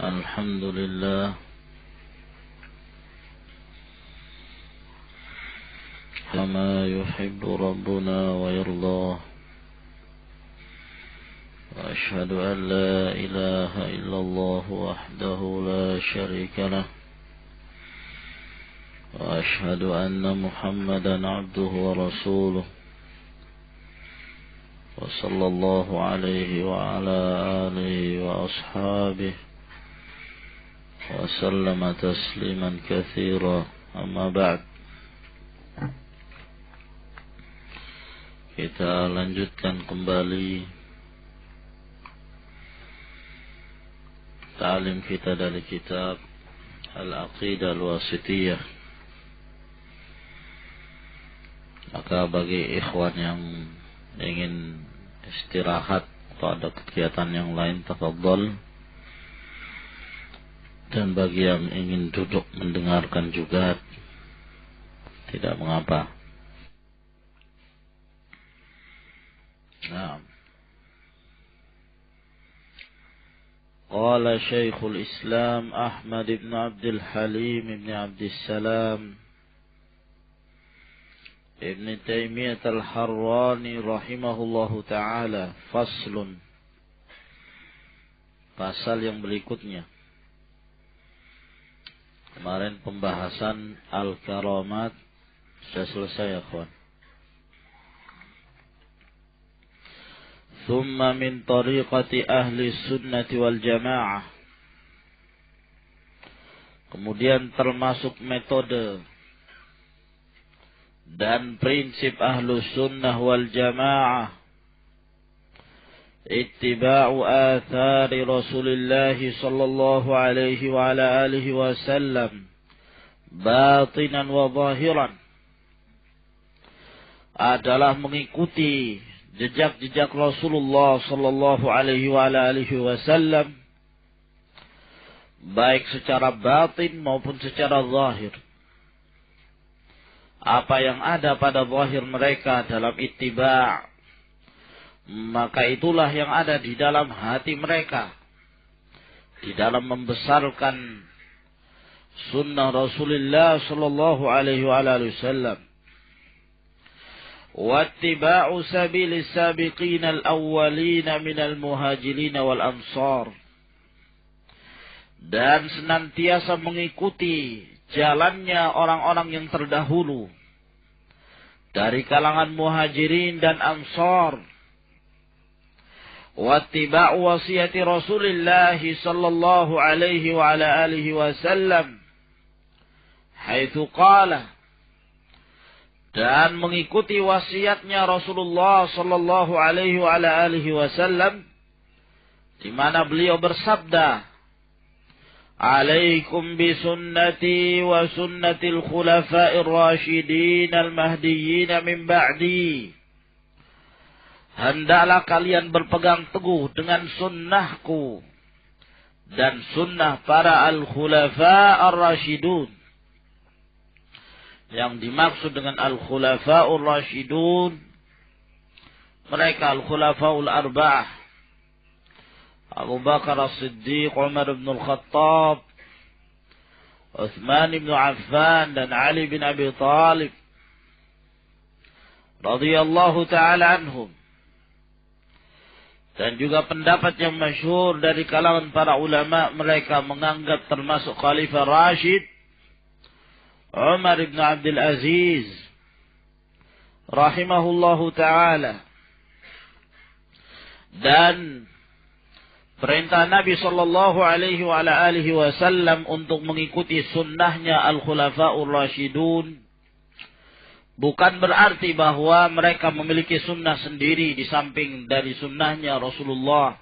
الحمد لله كما يحب ربنا ويرضاه، وأشهد أن لا إله إلا الله وحده لا شريك له، وأشهد أن محمدا عبده ورسوله، وصلى الله عليه وعلى آله وأصحابه وسلم تسليما كثيرا. أما بعد, kita lanjutkan kembali ta'lim kita dari kitab Al-Aqidah Al-Wasithiyah. Maka bagi ikhwan yang ingin istirahat atau ada kegiatan yang lain, tafadhol. Dan bagi yang ingin duduk mendengarkan juga tidak mengapa. Nah, qala Syekhul Islam Ahmad ibn Abdul Halim ibn Abdus Salam Ibn Taimiyah Al-Harrani rahimahullahu ta'ala. Faslun, pasal yang berikutnya. Kemarin pembahasan Al-Karamat sudah selesai ya kawan. Thumma min tariqati ahli sunnati wal jamaah. Kemudian termasuk metode dan prinsip ahlu sunnah wal jamaah, ittiba'u athari Rasulullah sallallahu alaihi wa ala alihi wasallam batinan wa zahiran, adalah mengikuti jejak-jejak Rasulullah sallallahu alaihi wa ala alihi wasallam baik secara batin maupun secara zahir. Apa yang ada pada zahir mereka dalam ittiba', maka itulah yang ada di dalam hati mereka, di dalam membesarkan sunnah Rasulullah sallallahu alaihi wasallam. Wattiba'u sabilis sabiqin al-awwalin minal muhajirin wal ansar, dan senantiasa mengikuti jalannya orang-orang yang terdahulu dari kalangan muhajirin dan ansar. Wattiba'u wasiyati Rasulillah sallallahu alaihi wa ala alihi wasallam haitsu qala, dan mengikuti wasiatnya Rasulullah sallallahu alaihi wa ala alihi wasallam di mana beliau bersabda, alaikum bisunnati wa sunnatil khulafa'ir rasyidin al-mahdiyyin min ba'di. Hendaklah kalian berpegang teguh dengan sunnahku dan sunnah para al-khulafa' ar-rasyidun. Yang dimaksud dengan al-khulafa' ar-rasyidun, mereka al-khulafa'ul arba'ah, Abu Bakar As-Siddiq, Umar bin Al-Khattab, Uthman bin Affan, dan Ali bin Abi Talib radhiyallahu ta'ala anhum. Dan juga pendapat yang masyhur dari kalangan para ulama, mereka menganggap termasuk Khalifah Rashid Umar bin Abdul Aziz rahimahullahu ta'ala. Dan perintah Nabi sallallahu alaihi wa ala alihi wasallam untuk mengikuti sunnahnya al-khulafa'ur rasyidun bukan berarti bahwa mereka memiliki sunnah sendiri di samping dari sunnahnya Rasulullah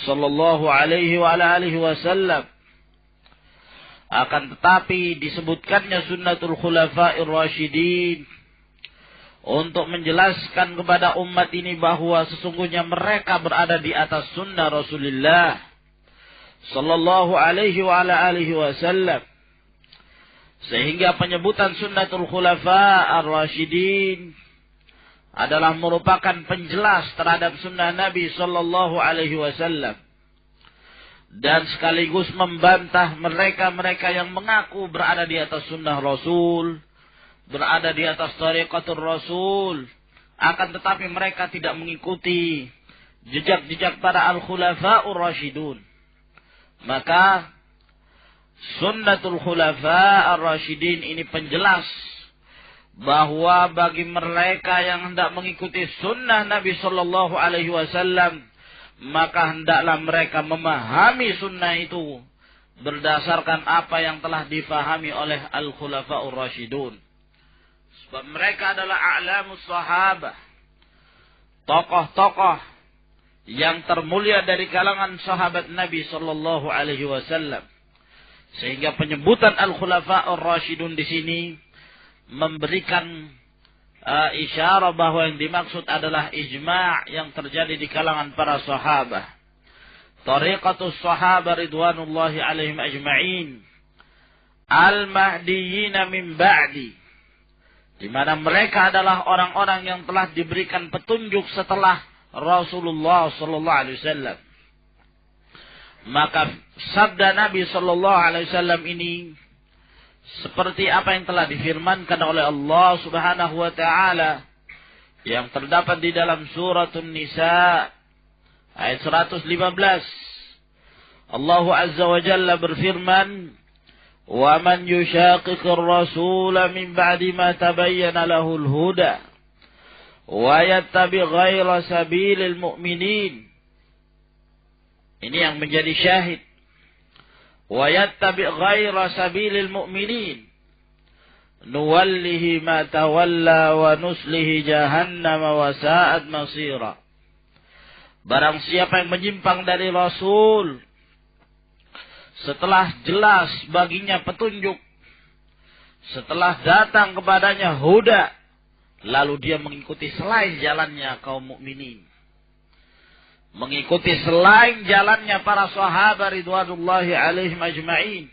sallallahu alaihi wa ala alihi wasallam. Akan tetapi disebutkannya sunnatul khulafa'ir rasyidin untuk menjelaskan kepada umat ini bahwa sesungguhnya mereka berada di atas sunnah Rasulullah sallallahu alaihi wa ala alihi wasallam. Sehingga penyebutan sunnatul khulafa ar-rasyidin adalah merupakan penjelas terhadap sunnah Nabi sallallahu alaihi wasallam. dan sekaligus membantah mereka-mereka yang mengaku berada di atas sunnah Rasul, berada di atas tariqatul Rasul, akan tetapi mereka tidak mengikuti jejak-jejak para al-khulafa'ur rasyidun. Maka sunnatul khulafa'ur rasyidin ini penjelas bahwa bagi mereka yang hendak mengikuti sunnah Nabi sallallahu alaihi wasallam, maka hendaklah mereka memahami sunnah itu berdasarkan apa yang telah difahami oleh al-khulafa'ur rasyidun. Sebab mereka adalah a'lamus sahabah, tokoh-tokoh yang termulia dari kalangan sahabat Nabi sallallahu alaihi wasallam. Sehingga penyebutan al-khulafa'ur rasyidun di sini memberikan isyarat bahwa yang dimaksud adalah ijma' yang terjadi di kalangan para sahabat. Tariqatus sahabah ridwanullahi alaihim ajma'in. Al-mahdiyina min ba'di. Di mana mereka adalah orang-orang yang telah diberikan petunjuk setelah Rasulullah sallallahu alaihi wasallam. Maka sabda Nabi sallallahu alaihi wasallam ini seperti apa yang telah difirmankan oleh Allah Subhanahu wa taala yang terdapat di dalam surat An-Nisa ayat 115. Allah Azza wa Jalla berfirman, "Wa man yushaqiqir rasula min ba'di ma tabayyana lahul huda wa yattabi ghaira sabilil mu'minin." Ini yang menjadi syahid. Wa yattabi ghaira sabilil mu'minin nuwallihi ma tawalla wa nuslihi jahannam wa sa'at masira. Barang siapa yang menyimpang dari Rasul setelah jelas baginya petunjuk, setelah datang kepadanya huda, lalu dia mengikuti selain jalannya kaum mukminin, mengikuti selain jalannya para sahabat ridwanullahi alaihim ajma'in.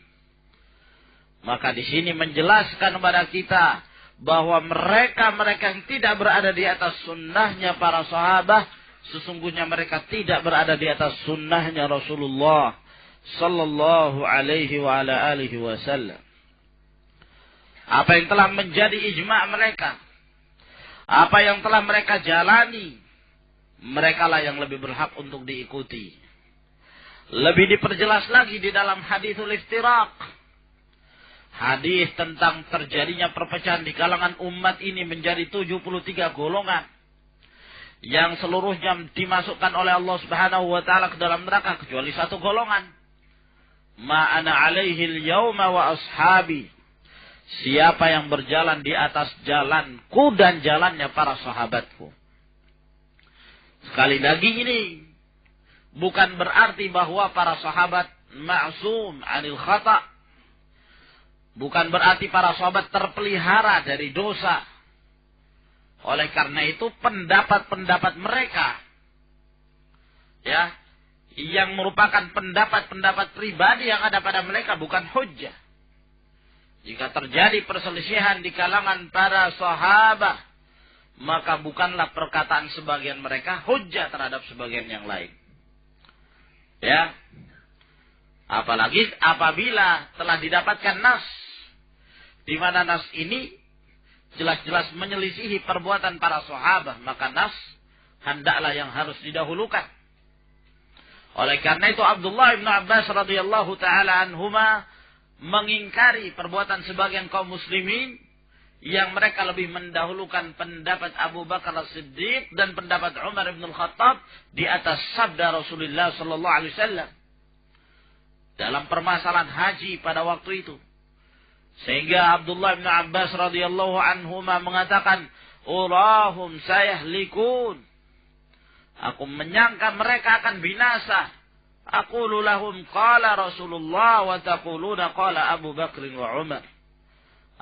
Maka di sini menjelaskan kepada kita bahwa mereka yang tidak berada di atas sunnahnya para sahabat, sesungguhnya mereka tidak berada di atas sunnahnya Rasulullah sallallahu alaihi wa ala alihi wasallam. Apa yang telah menjadi ijma' mereka, apa yang telah mereka jalani, mereka lah yang lebih berhak untuk diikuti. Lebih diperjelas lagi di dalam hadithul iftiraq. Hadis tentang terjadinya perpecahan di kalangan umat ini menjadi 73 golongan. Yang seluruhnya dimasukkan oleh Allah Subhanahu wa taala ke dalam neraka kecuali satu golongan. Ma ana alaihi al-yauma wa ashabi. Siapa yang berjalan di atas jalanku dan jalannya para sahabatku. Sekali lagi ini bukan berarti bahwa para sahabat ma'sum 'anil khata'. Bukan berarti para sahabat terpelihara dari dosa. Oleh karena itu pendapat-pendapat mereka ya, yang merupakan pendapat-pendapat pribadi yang ada pada mereka bukan hujjah. Jika terjadi perselisihan di kalangan para sahabat, maka bukanlah perkataan sebagian mereka hujjah terhadap sebagian yang lain. Ya. Apalagi apabila telah didapatkan nas, di mana nas ini jelas-jelas menyelisihi perbuatan para sahabat, maka nas hendaklah yang harus didahulukan. Oleh karena itu Abdullah bin Abbas radhiyallahu taala anhuma mengingkari perbuatan sebagian kaum muslimin yang mereka lebih mendahulukan pendapat Abu Bakar As-Siddiq dan pendapat Umar bin Al-Khattab di atas sabda Rasulullah sallallahu alaihi wasallam dalam permasalahan haji pada waktu itu. Sehingga Abdullah bin Abbas radhiyallahu anhuma mengatakan, "Urahum sayahlikun." Aku menyangka mereka akan binasa. Aqulu lahum qala Rasulullah wa taquluna qala Abu Bakr wa Umar.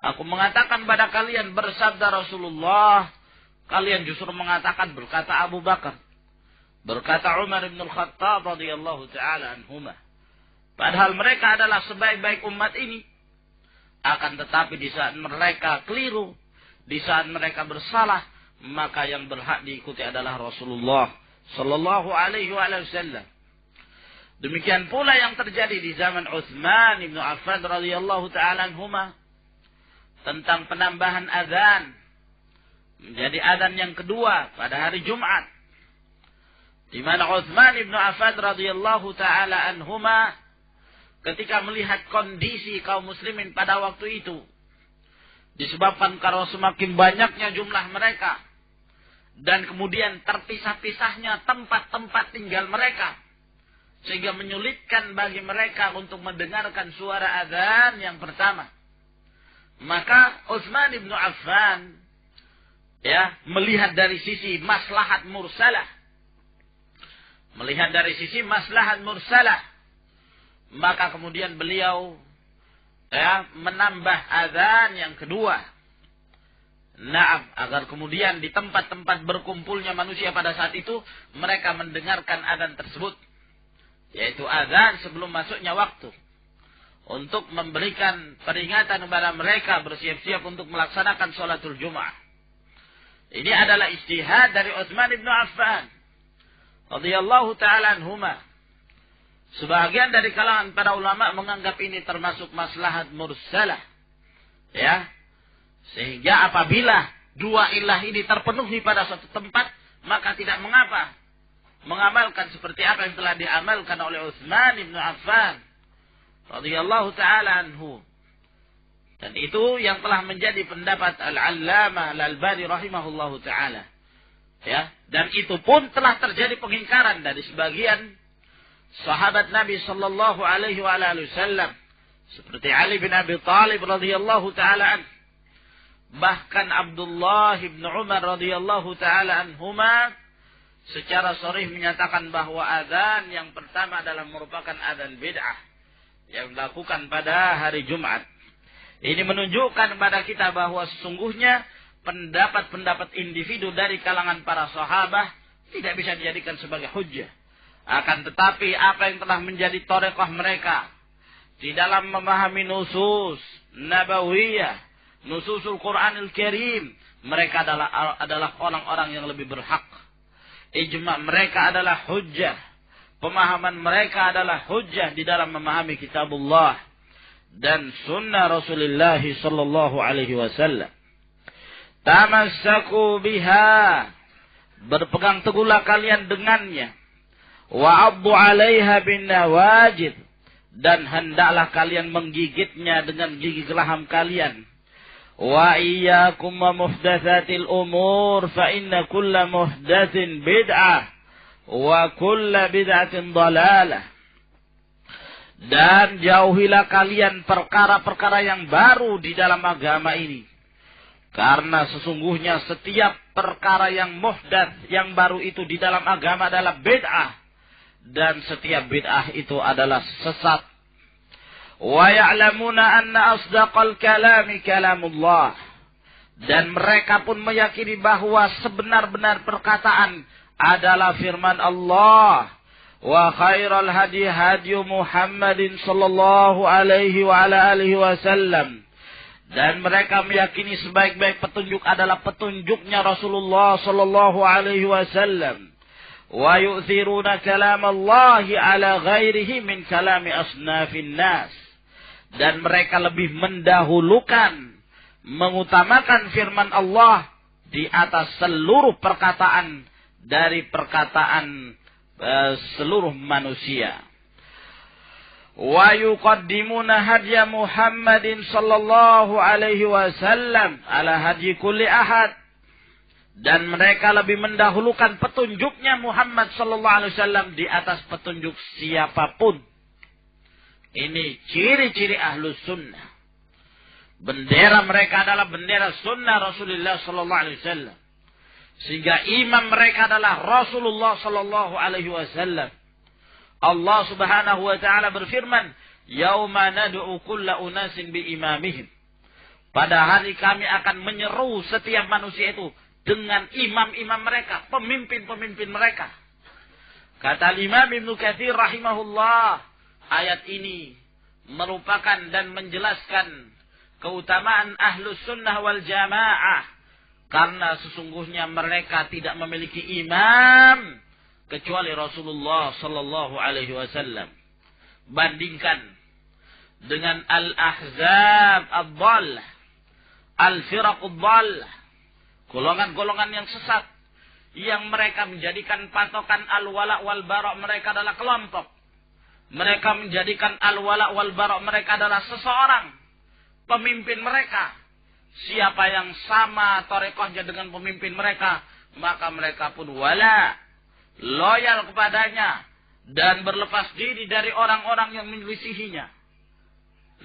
Aku mengatakan pada kalian bersabda Rasulullah, kalian justru mengatakan berkata Abu Bakar, berkata Umar bin Al-Khattab radhiyallahu taala anhuma. Padahal mereka adalah sebaik-baik umat ini. Akan tetapi di saat mereka keliru, di saat mereka bersalah, maka yang berhak diikuti adalah Rasulullah sallallahu alaihi wasallam. Demikian pula yang terjadi di zaman Utsman bin Affan radhiyallahu taala anhuma tentang penambahan azan menjadi azan yang kedua pada hari Jumat, di mana Utsman bin Affan radhiyallahu taala anhuma ketika melihat kondisi kaum muslimin pada waktu itu, disebabkan karena semakin banyaknya jumlah mereka dan kemudian terpisah-pisahnya tempat-tempat tinggal mereka, sehingga menyulitkan bagi mereka untuk mendengarkan suara azan yang pertama. Maka Utsman bin Affan melihat dari sisi maslahat mursalah. Melihat dari sisi maslahat mursalah. Maka kemudian beliau menambah azan yang kedua. Agar kemudian di tempat-tempat berkumpulnya manusia pada saat itu mereka mendengarkan azan tersebut, yaitu azan sebelum masuknya waktu, untuk memberikan peringatan kepada mereka bersiap-siap untuk melaksanakan sholatul Jum'ah. Ini adalah ijtihad dari Utsman bin Affan radhiyallahu taala anhuma. Sebagian dari kalangan para ulama menganggap ini termasuk maslahat mursalah, sehingga apabila dua ilah ini terpenuhi pada suatu tempat, maka tidak mengapa mengamalkan seperti apa yang telah diamalkan oleh Utsman bin Affan radhiyallahu taala anhu. Dan itu yang telah menjadi pendapat Al-Allamah Al-Albani rahimahullahu taala. Dan itu pun telah terjadi pengingkaran dari sebagian sahabat Nabi sallallahu alaihi wasallam seperti Ali bin Abi Thalib radhiyallahu taala anhu. Bahkan Abdullah bin Umar radhiyallahu taala anhuma secara sharih menyatakan bahwa azan yang pertama adalah merupakan azan bid'ah yang dilakukan pada hari Jumat. Ini menunjukkan kepada kita bahwa sesungguhnya pendapat-pendapat individu dari kalangan para sahabat tidak bisa dijadikan sebagai hujjah. Akan tetapi apa yang telah menjadi thariqah mereka di dalam memahami nusus nabawiyah, nususul Quranil Karim, mereka adalah orang-orang yang lebih berhak. Ijma' mereka adalah hujjah. Pemahaman mereka adalah hujjah di dalam memahami kitabullah dan sunnah Rasulullah sallallahu alaihi wasallam. Tamassaku biha, berpegang teguhlah kalian dengannya. Wa 'addu 'alaiha bin nawajid, dan hendaklah kalian menggigitnya dengan gigi geraham kalian. Wa iyyakum wa muhdatsatil umur fa inna kulla muhdatsin bid'ah wa kulla bid'atin dhalalah. Dan jauhilah kalian perkara-perkara yang baru di dalam agama ini, karena sesungguhnya setiap perkara yang muhdats, yang baru itu di dalam agama adalah bid'ah, dan setiap bid'ah itu adalah sesat. Wa ya'lamuna anna asdaqal kalami kalamullah, dan mereka pun meyakini bahwa sebenar-benar perkataan adalah firman Allah. Wa khairal hadi hadi Muhammadin sallallahu alaihi wa ala alihi wasallam, dan mereka meyakini sebaik-baik petunjuk adalah petunjuknya Rasulullah sallallahu alaihi wasallam. Wa yu'thiruna kalam Allah ala ghairihi min kalami asnafin nas, dan mereka lebih mendahulukan, mengutamakan firman Allah di atas seluruh perkataan dari perkataan seluruh manusia. Wa yuqaddimuna hadya Muhammadin sallallahu alaihi wasallam ala hadyi kulli ahad, dan mereka lebih mendahulukan petunjuknya Muhammad sallallahu alaihi wasallam di atas petunjuk siapapun. Ini ciri-ciri ahlus sunnah. Bendera mereka adalah bendera sunnah Rasulullah sallallahu alaihi wasallam, sehingga imam mereka adalah Rasulullah sallallahu alaihi wasallam. Allah Subhanahu wa taala berfirman, "Yauma nad'u kulla unasin bi imamihim." Pada hari kami akan menyeru setiap manusia itu dengan imam-imam mereka, pemimpin-pemimpin mereka. Kata Imam Ibnu Katsir rahimahullah, ayat ini merupakan dan menjelaskan keutamaan ahlus sunnah wal jamaah, karena sesungguhnya mereka tidak memiliki imam kecuali Rasulullah sallallahu alaihi wasallam. Bandingkan dengan al-ahzab ad-dhallah, al-firaq ad-dhallah, golongan-golongan yang sesat yang mereka menjadikan patokan al-wala wal bara mereka adalah kelompok. Mereka menjadikan al-wala wal bara mereka adalah seseorang, pemimpin mereka. Siapa yang sama tarekohnya dengan pemimpin mereka, maka mereka pun wala, loyal kepadanya, dan berlepas diri dari orang-orang yang menyelisihinya.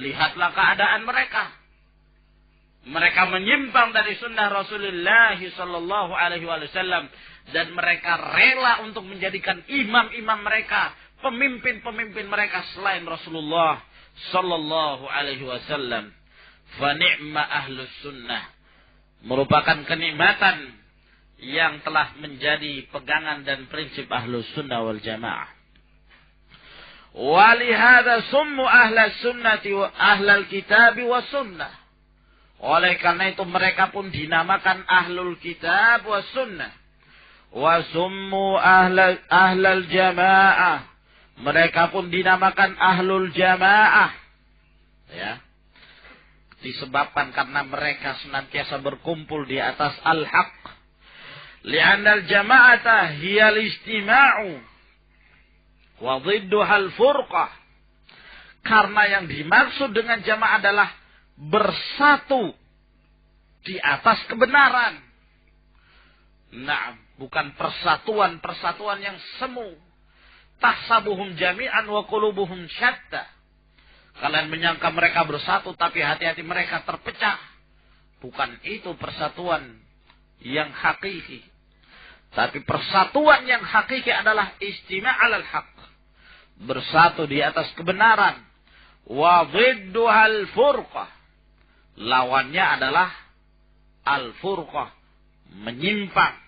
Lihatlah keadaan mereka. Mereka menyimpang dari sunnah Rasulullah sallallahu alaihi wasallam, dan mereka rela untuk menjadikan imam-imam mereka, pemimpin-pemimpin mereka selain Rasulullah sallallahu alaihi wasallam. Fa ni'ma ahlus sunnah, merupakan kenikmatan yang telah menjadi pegangan dan prinsip ahlus sunnah wal jamaah. Walihada summu ahlus sunnati wa ahlul kitab wa sunnah. Oleh karena itu mereka pun dinamakan ahlul kitab wa sunnah. Wa summu ahlul jamaah. Mereka pun dinamakan ahlul jamaah. Ya. Disebabkan karena mereka senantiasa berkumpul di atas al-haq. Li'anna al-jama'ata hiya al-istima'u wa dhidduha al-furqah. Karena yang dimaksud dengan jamaah adalah bersatu di atas kebenaran. Nah, bukan persatuan yang semu. Tahsabuhum jami'an wa qulubuhum syatta. Kalian menyangka mereka bersatu tapi hati-hati mereka terpecah. Bukan itu persatuan yang hakiki. Tapi persatuan yang hakiki adalah istima' alal haq. Bersatu di atas kebenaran. Wa dhidduhal furqah. Lawannya adalah al-furqah. Menyimpang.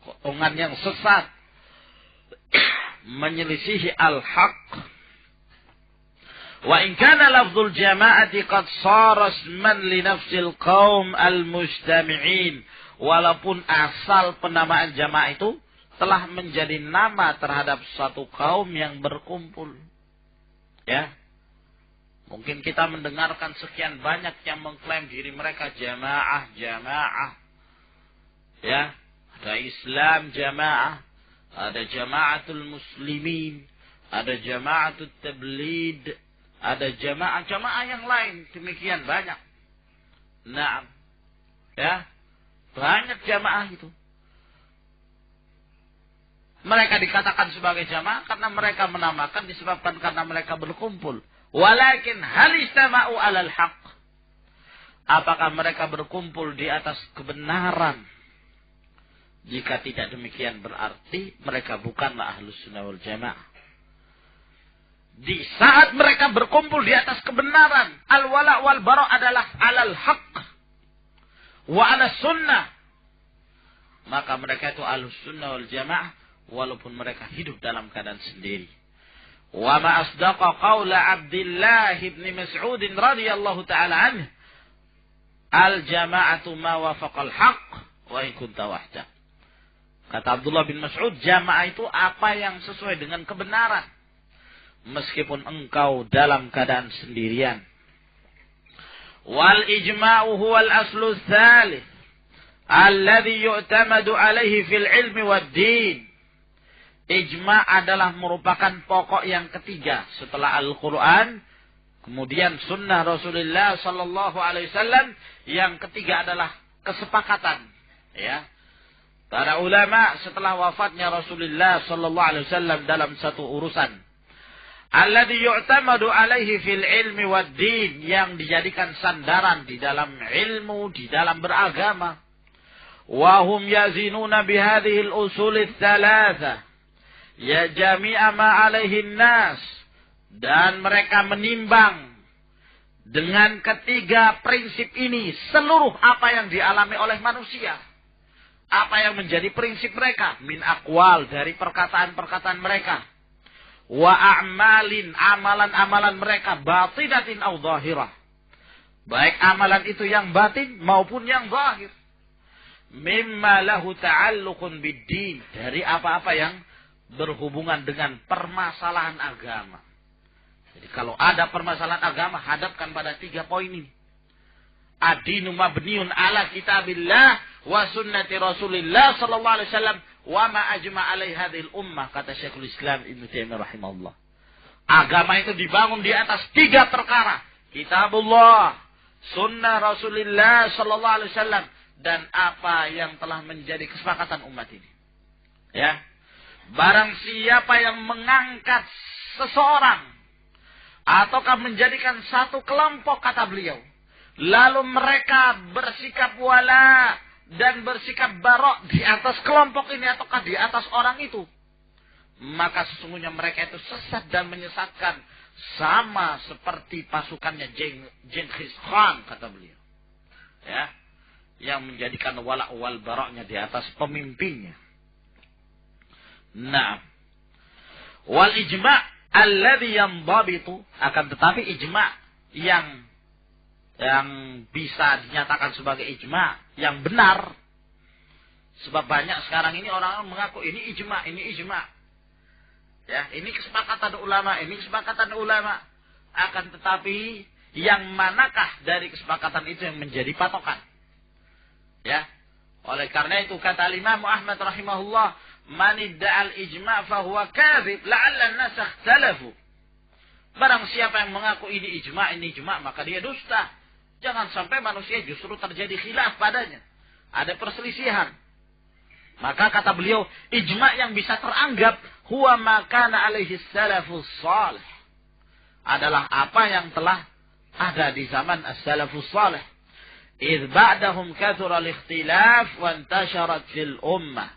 Golongan yang sesat. Menyelisihi al-haq. Wa in kana lafzul jama'ati qad sara isman li nafsil qaum al-mujtami'in. Walaupun asal penamaan jamaah itu telah menjadi nama terhadap satu kaum yang berkumpul. Ya. Mungkin kita mendengarkan sekian banyak yang mengklaim diri mereka jamaah. Ya. Ada Islam jamaah. Ada jamaatul muslimin. Ada jamaatul tablid. Ada jamaah yang lain. Demikian banyak. Nah. Ya. Banyak jamaah itu. Mereka dikatakan sebagai jamaah karena mereka menamakan disebabkan karena mereka berkumpul. Walakin hal istama'u alal haq. Apakah mereka berkumpul di atas kebenaran? Jika tidak demikian berarti mereka bukanlah ahlus sunnah wal jamaah. Di saat mereka berkumpul di atas kebenaran, al-wala wal bara adalah alal haq wa ala sunnah. Maka mereka itu ahlus sunnah wal jamaah walaupun mereka hidup dalam keadaan sendiri. Wa ma asdaqa qaula Abdullah ibn Mas'ud radhiyallahu ta'ala anhu. Al-jama'atu ma wafaqal haq wa in kunta wahda. Kata Abdullah bin Mas'ud, jamaah itu apa yang sesuai dengan kebenaran. Meskipun engkau dalam keadaan sendirian. Wal ijma'u huwal aslu tsalits. Alladhi yu'tamadu alaihi fil ilmi wad din. Ijma' adalah merupakan pokok yang ketiga setelah Al-Quran. Kemudian sunnah Rasulullah sallallahu alaihi wasallam. Yang ketiga adalah kesepakatan. Ya. Para ulama setelah wafatnya Rasulullah sallallahu alaihi wasallam dalam satu urusan. Alladhi yu'tamadu alaihi fil ilmi wad din. Yang dijadikan sandaran di dalam ilmu, di dalam beragama. Wahum yazinuna bihadihil usulit thalatha. Ya jami'a ma alaihin nas. Dan mereka menimbang dengan ketiga prinsip ini seluruh apa yang dialami oleh manusia. Apa yang menjadi prinsip mereka. Min aqwal, dari perkataan-perkataan mereka. Wa a'malin, amalan-amalan mereka. Batinatin au zahirah. Baik amalan itu yang batin maupun yang zahir. Mimma lahu ta'alluqun bid-din. Dari apa-apa yang berhubungan dengan permasalahan agama. Jadi kalau ada permasalahan agama, hadapkan pada 3 poin ini. Ad-dinu mabniun ala kitabillah wa sunnati Rasulillah sallallahu alaihi wasallam wa ma ajma' alaihi hadhil ummah, kata Syekhul Islam Ibnu Taimiyah rahimahullah. Agama itu dibangun di atas 3 perkara. Kitabullah, sunnah Rasulillah sallallahu alaihi wasallam, dan apa yang telah menjadi kesepakatan umat ini. Ya. Barang siapa yang mengangkat seseorang ataukah menjadikan satu kelompok, kata beliau, lalu mereka bersikap wala dan bersikap barok di atas kelompok ini ataukah di atas orang itu, maka sesungguhnya mereka itu sesat dan menyesatkan, sama seperti pasukannya Genghis Khan, kata beliau. Ya, yang menjadikan wala wal baroknya di atas pemimpinnya. Nah, wal ijma' alladhi yandabitu, akan tetapi ijma' yang bisa dinyatakan sebagai ijma' yang benar. Sebab banyak sekarang ini orang mengaku ini ijma', ini ijma'. Ya, ini kesepakatan ulama, ini kesepakatan ulama. Akan tetapi yang manakah dari kesepakatan itu yang menjadi patokan? Ya. Oleh karena itu kata Imam Ahmad rahimahullah, man idda'al ijma' fa huwa kadhib la'alla an-nas ikhtalafu. Barang siapa yang mengaku ini ijma', maka dia dusta. Jangan sampai manusia justru terjadi khilaf padanya. Ada perselisihan. Maka kata beliau, ijma' yang bisa teranggap huwa ma kana alaihi salafus salih, adalah apa yang telah ada di zaman as-salafus salih. Idh ba'dahum kathura al-ikhtilaf wa intasharat fil ummah.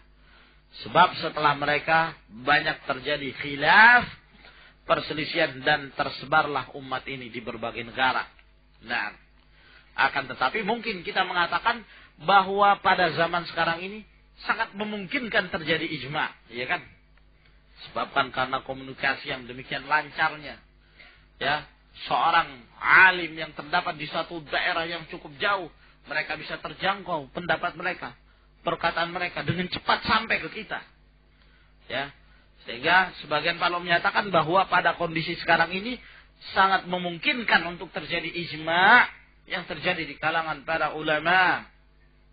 Sebab setelah mereka banyak terjadi khilaf, perselisihan, dan tersebarlah umat ini di berbagai negara. Nah, akan tetapi mungkin kita mengatakan bahwa pada zaman sekarang ini sangat memungkinkan terjadi ijma', ya kan? Sebab kan karena komunikasi yang demikian lancarnya, ya, seorang alim yang terdapat di satu daerah yang cukup jauh, mereka bisa terjangkau pendapat mereka, perkataan mereka dengan cepat sampai ke kita. Ya. Sehingga sebagian para menyatakan bahwa pada kondisi sekarang ini sangat memungkinkan untuk terjadi ijma' yang terjadi di kalangan para ulama.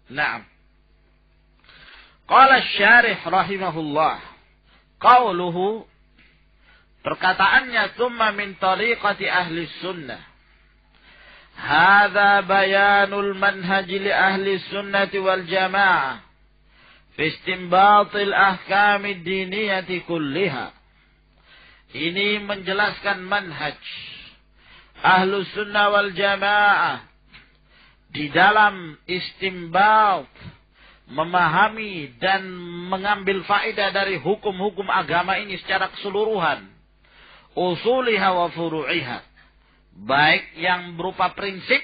Naam. Qala asy-syarih rahimahullah, qauluhu, perkataannya, tsumma min tariqati ahli sunnah. Hadza bayanul manhaj li ahli sunnati wal jamaah fi istinbatil ahkamid diniyati kulliha. Ini menjelaskan manhaj ahlu sunnah wal jamaah di dalam istinbat, memahami dan mengambil faedah dari hukum-hukum agama ini secara keseluruhan. Usuliha wa furu'iha, baik yang berupa prinsip,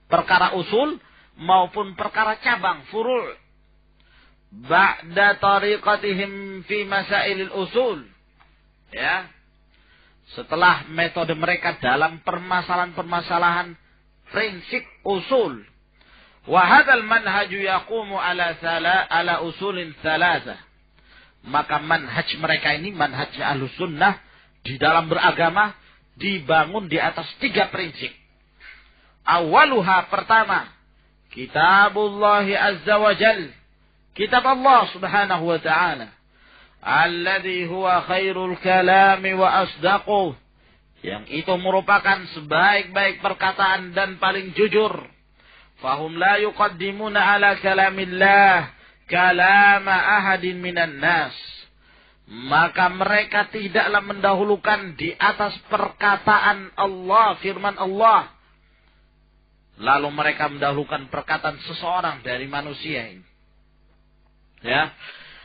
perkara usul, maupun perkara cabang, furu'. Ba'da tariqatihim fi masailil usul. Ya. Setelah metode mereka dalam permasalahan-permasalahan prinsip usul. Wa hadzal manhaju yaqumu ala usulin thalatha. Maka manhaj mereka ini, manhaj Ahlus Sunnah di dalam beragama, dibangun di atas 3 prinsip. Awaluha, pertama, Kitabullah Azza wa Jal, kitab Allah Subhanahu wa ta'ala, alladhi huwa khairul kalami wa asdaquh, yang itu merupakan sebaik-baik perkataan dan paling jujur. Fahum la yuqaddimuna ala kalamillah kalama ahadin minan nas. Maka mereka tidaklah mendahulukan di atas perkataan Allah, firman Allah, lalu mereka mendahulukan perkataan seseorang dari manusia ini. Ya,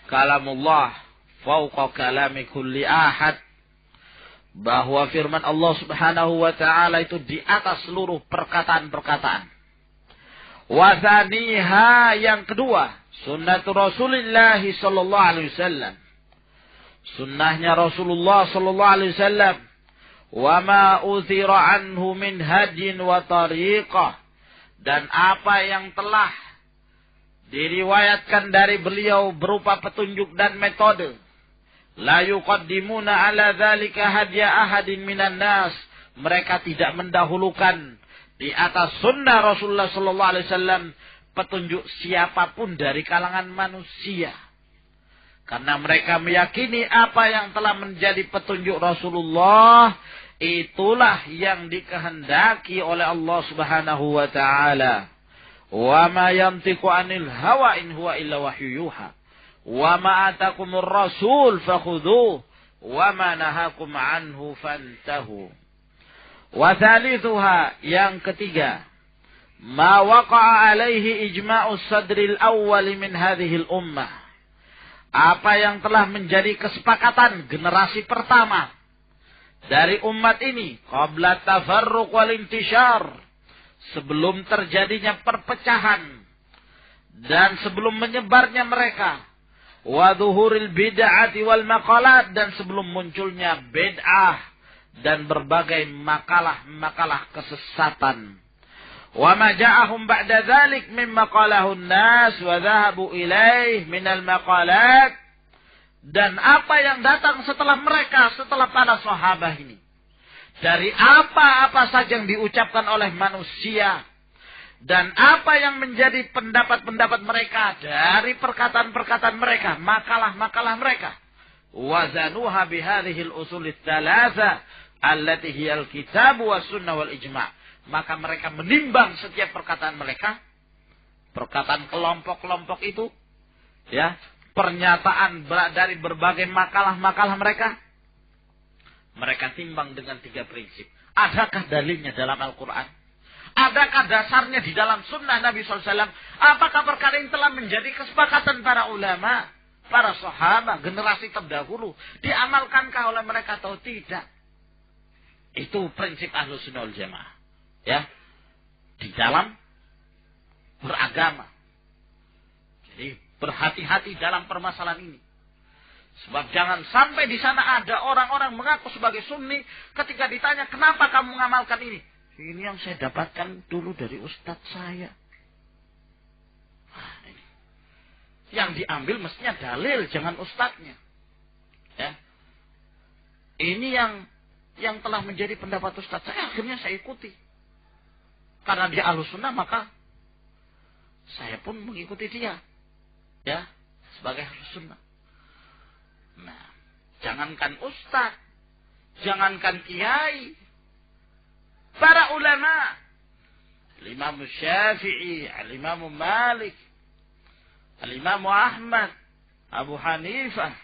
kalamullah fauqa kalami kulli ahad, bahwa firman Allah Subhanahu wa ta'ala itu di atas seluruh perkataan-perkataan. Wa thaniha, yang kedua, sunnatu Rasulillah sallallahu alaihi wasallam, sunnahnya Rasulullah sallallahu alaihi wasallam, wa ma uthira anhu min hadyin wa tariqah, dan apa yang telah diriwayatkan dari beliau berupa petunjuk dan metode, La yuqaddimuna ala dzalika hadya ahadin minan nas. Mereka tidak mendahulukan di atas sunnah Rasulullah sallallahu alaihi wasallam petunjuk siapapun dari kalangan manusia. Karena mereka meyakini apa yang telah menjadi petunjuk Rasulullah, itulah yang dikehendaki oleh Allah Subhanahu wa taala. Wa ma yantiqu 'anil hawa in huwa illa wahyu yuha. Wa ma atakumur rasul fakhudhuhu wa ma nahakum 'anhu fantahu. Wa thalithuha, yang ketiga, ma waqa'a alaihi ijma'us sadril awwal min hadhil ummah. Apa yang telah menjadi kesepakatan generasi pertama dari umat ini, qabla tafarruq wal intishar, sebelum terjadinya perpecahan dan sebelum menyebarnya mereka, wa dhuhuril bid'ati wal maqalat, dan sebelum munculnya bid'ah dan berbagai makalah-makalah kesesatan. Wa ma ja'ahum ba'da dzalik mimma qalahu an-nas wa dhahabu ilaih minal maqalat, dan apa yang datang setelah mereka, setelah para sahabat ini, dari apa-apa saja yang diucapkan oleh manusia, dan apa yang menjadi pendapat-pendapat mereka dari perkataan-perkataan mereka, makalah-makalah mereka, wazanuha bihadhihi al-usul ats-tsalatsa allati hiya al-kitab was sunnah wal ijma'. Maka mereka menimbang setiap perkataan mereka, perkataan kelompok-kelompok itu, ya, pernyataan dari berbagai makalah-makalah mereka, mereka timbang dengan 3 prinsip. Adakah dalilnya dalam Al-Quran? Adakah dasarnya di dalam sunnah Nabi SAW? Apakah perkara yang telah menjadi kesepakatan para ulama, para sahabat, generasi terdahulu, diamalkankah oleh mereka atau tidak? Itu prinsip Ahlus Sunnah wal Jamaah. Ya, di dalam beragama. Jadi berhati-hati dalam permasalahan ini. Sebab jangan sampai di sana ada orang-orang mengaku sebagai sunni, ketika ditanya kenapa kamu mengamalkan ini? Ini yang saya dapatkan dulu dari ustadz saya. Nah, ini. Yang diambil mestinya dalil, jangan ustadznya. Ya. Ini yang telah menjadi pendapat ustadz saya, akhirnya saya ikuti. Karena dia Ahlus Sunnah, maka saya pun mengikuti dia, ya, sebagai Ahlus Sunnah. Nah, jangankan ustaz, jangankan kiai, para ulama, Al-Imam Syafi'i, Al-Imam Malik, Al-Imam Ahmad, Abu Hanifah,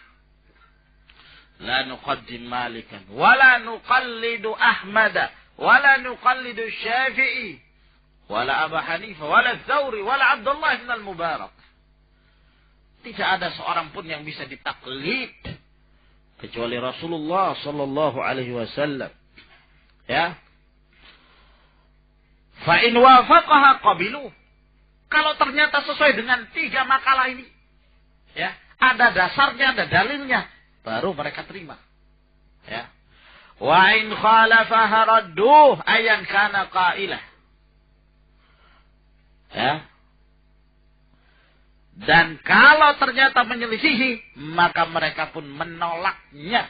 la nuqaddim Malikan, wala nuqallidu Ahmada, wala nuqallidu Syafi'i, wala Abu Hanifah, wala Thawri, wala Abdullah bin al-Mubarak. Tidak ada seorang pun yang bisa ditaklid kecuali Rasulullah sallallahu alaihi wasallam. Ya. Fa in wafaqaha qabilu. Kalau ternyata sesuai dengan 3 makalah ini, ya, ada dasarnya, ada dalilnya, baru mereka terima. Ya. Wa in khalafaha radduh ayan kana qailah. Ya. Dan kalau ternyata menyelisihi, maka mereka pun menolaknya.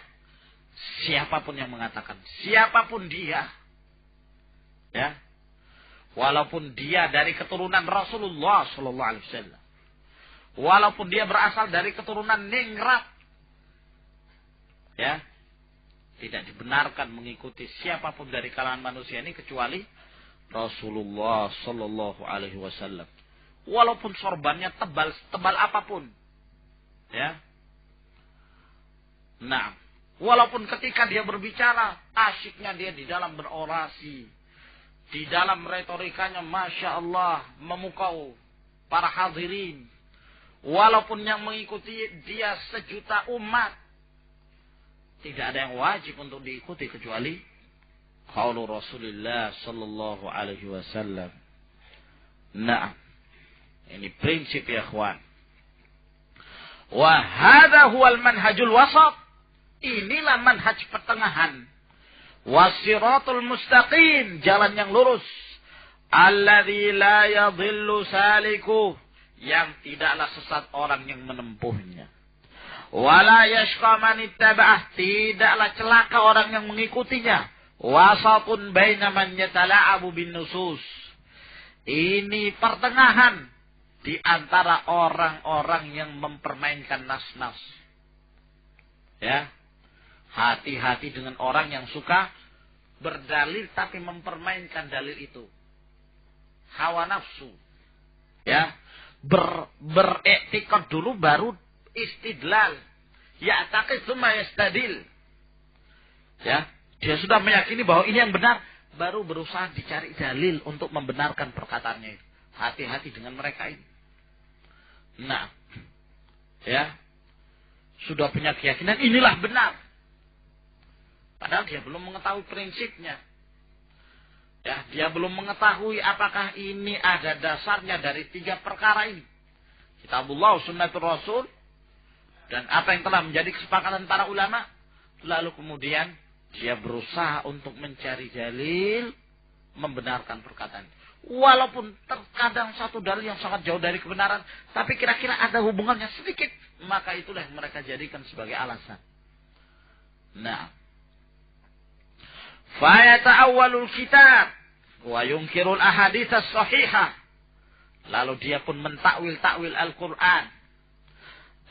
Siapapun yang mengatakan, siapapun dia, ya, walaupun dia dari keturunan Rasulullah sallallahu alaihi wasallam, walaupun dia berasal dari keturunan ningrat, ya, tidak dibenarkan mengikuti siapapun dari kalangan manusia ini kecuali Rasulullah sallallahu alaihi wasallam. Walaupun sorbannya tebal apapun. Ya. Nah, walaupun ketika dia berbicara, asyiknya dia di dalam berorasi, di dalam retorikanya Masya Allah, memukau para hadirin. Walaupun yang mengikuti dia 1 juta umat, tidak ada yang wajib untuk diikuti kecuali qaulu Rasulullah sallallahu alaihi wasallam. Nah, ini prinsip ya ikhwan. Wa hadha huwal manhajul wasat. Inilah manhaj pertengahan. Wasiratul mustaqim, jalan yang lurus. Alladzi la yadhillu saliku, yang tidaklah sesat orang yang menempuhnya. Wala yashqa man ittaba'ah, tidaklah celaka orang yang mengikutinya. Wasatun baina man yatala'abu bin nusus. Ini pertengahan di antara orang-orang yang mempermainkan nas-nas. Ya. Hati-hati dengan orang yang suka berdalil tapi mempermainkan dalil itu. Hawa nafsu. Ya. Beriktikad dulu baru istidlal. Ya'taqid tsumma yastadil. Ya, dia sudah meyakini bahwa ini yang benar, baru berusaha dicari dalil untuk membenarkan perkataannya itu. Hati-hati dengan mereka ini. Nah, ya, sudah punya keyakinan inilah benar. Padahal dia belum mengetahui prinsipnya. Ya, dia belum mengetahui apakah ini ada dasarnya dari 3 perkara ini. Kitabullah, sunnatul Rasul, dan apa yang telah menjadi kesepakatan para ulama. Lalu kemudian dia berusaha untuk mencari dalil membenarkan perkataan. Walaupun terkadang satu dalil yang sangat jauh dari kebenaran, tapi kira-kira ada hubungannya sedikit, maka itulah yang mereka jadikan sebagai alasan. Nah, fayata'awwalul kitab wa yunkirul ahadits as-sahihah. Lalu dia pun mentakwil-takwil Al-Quran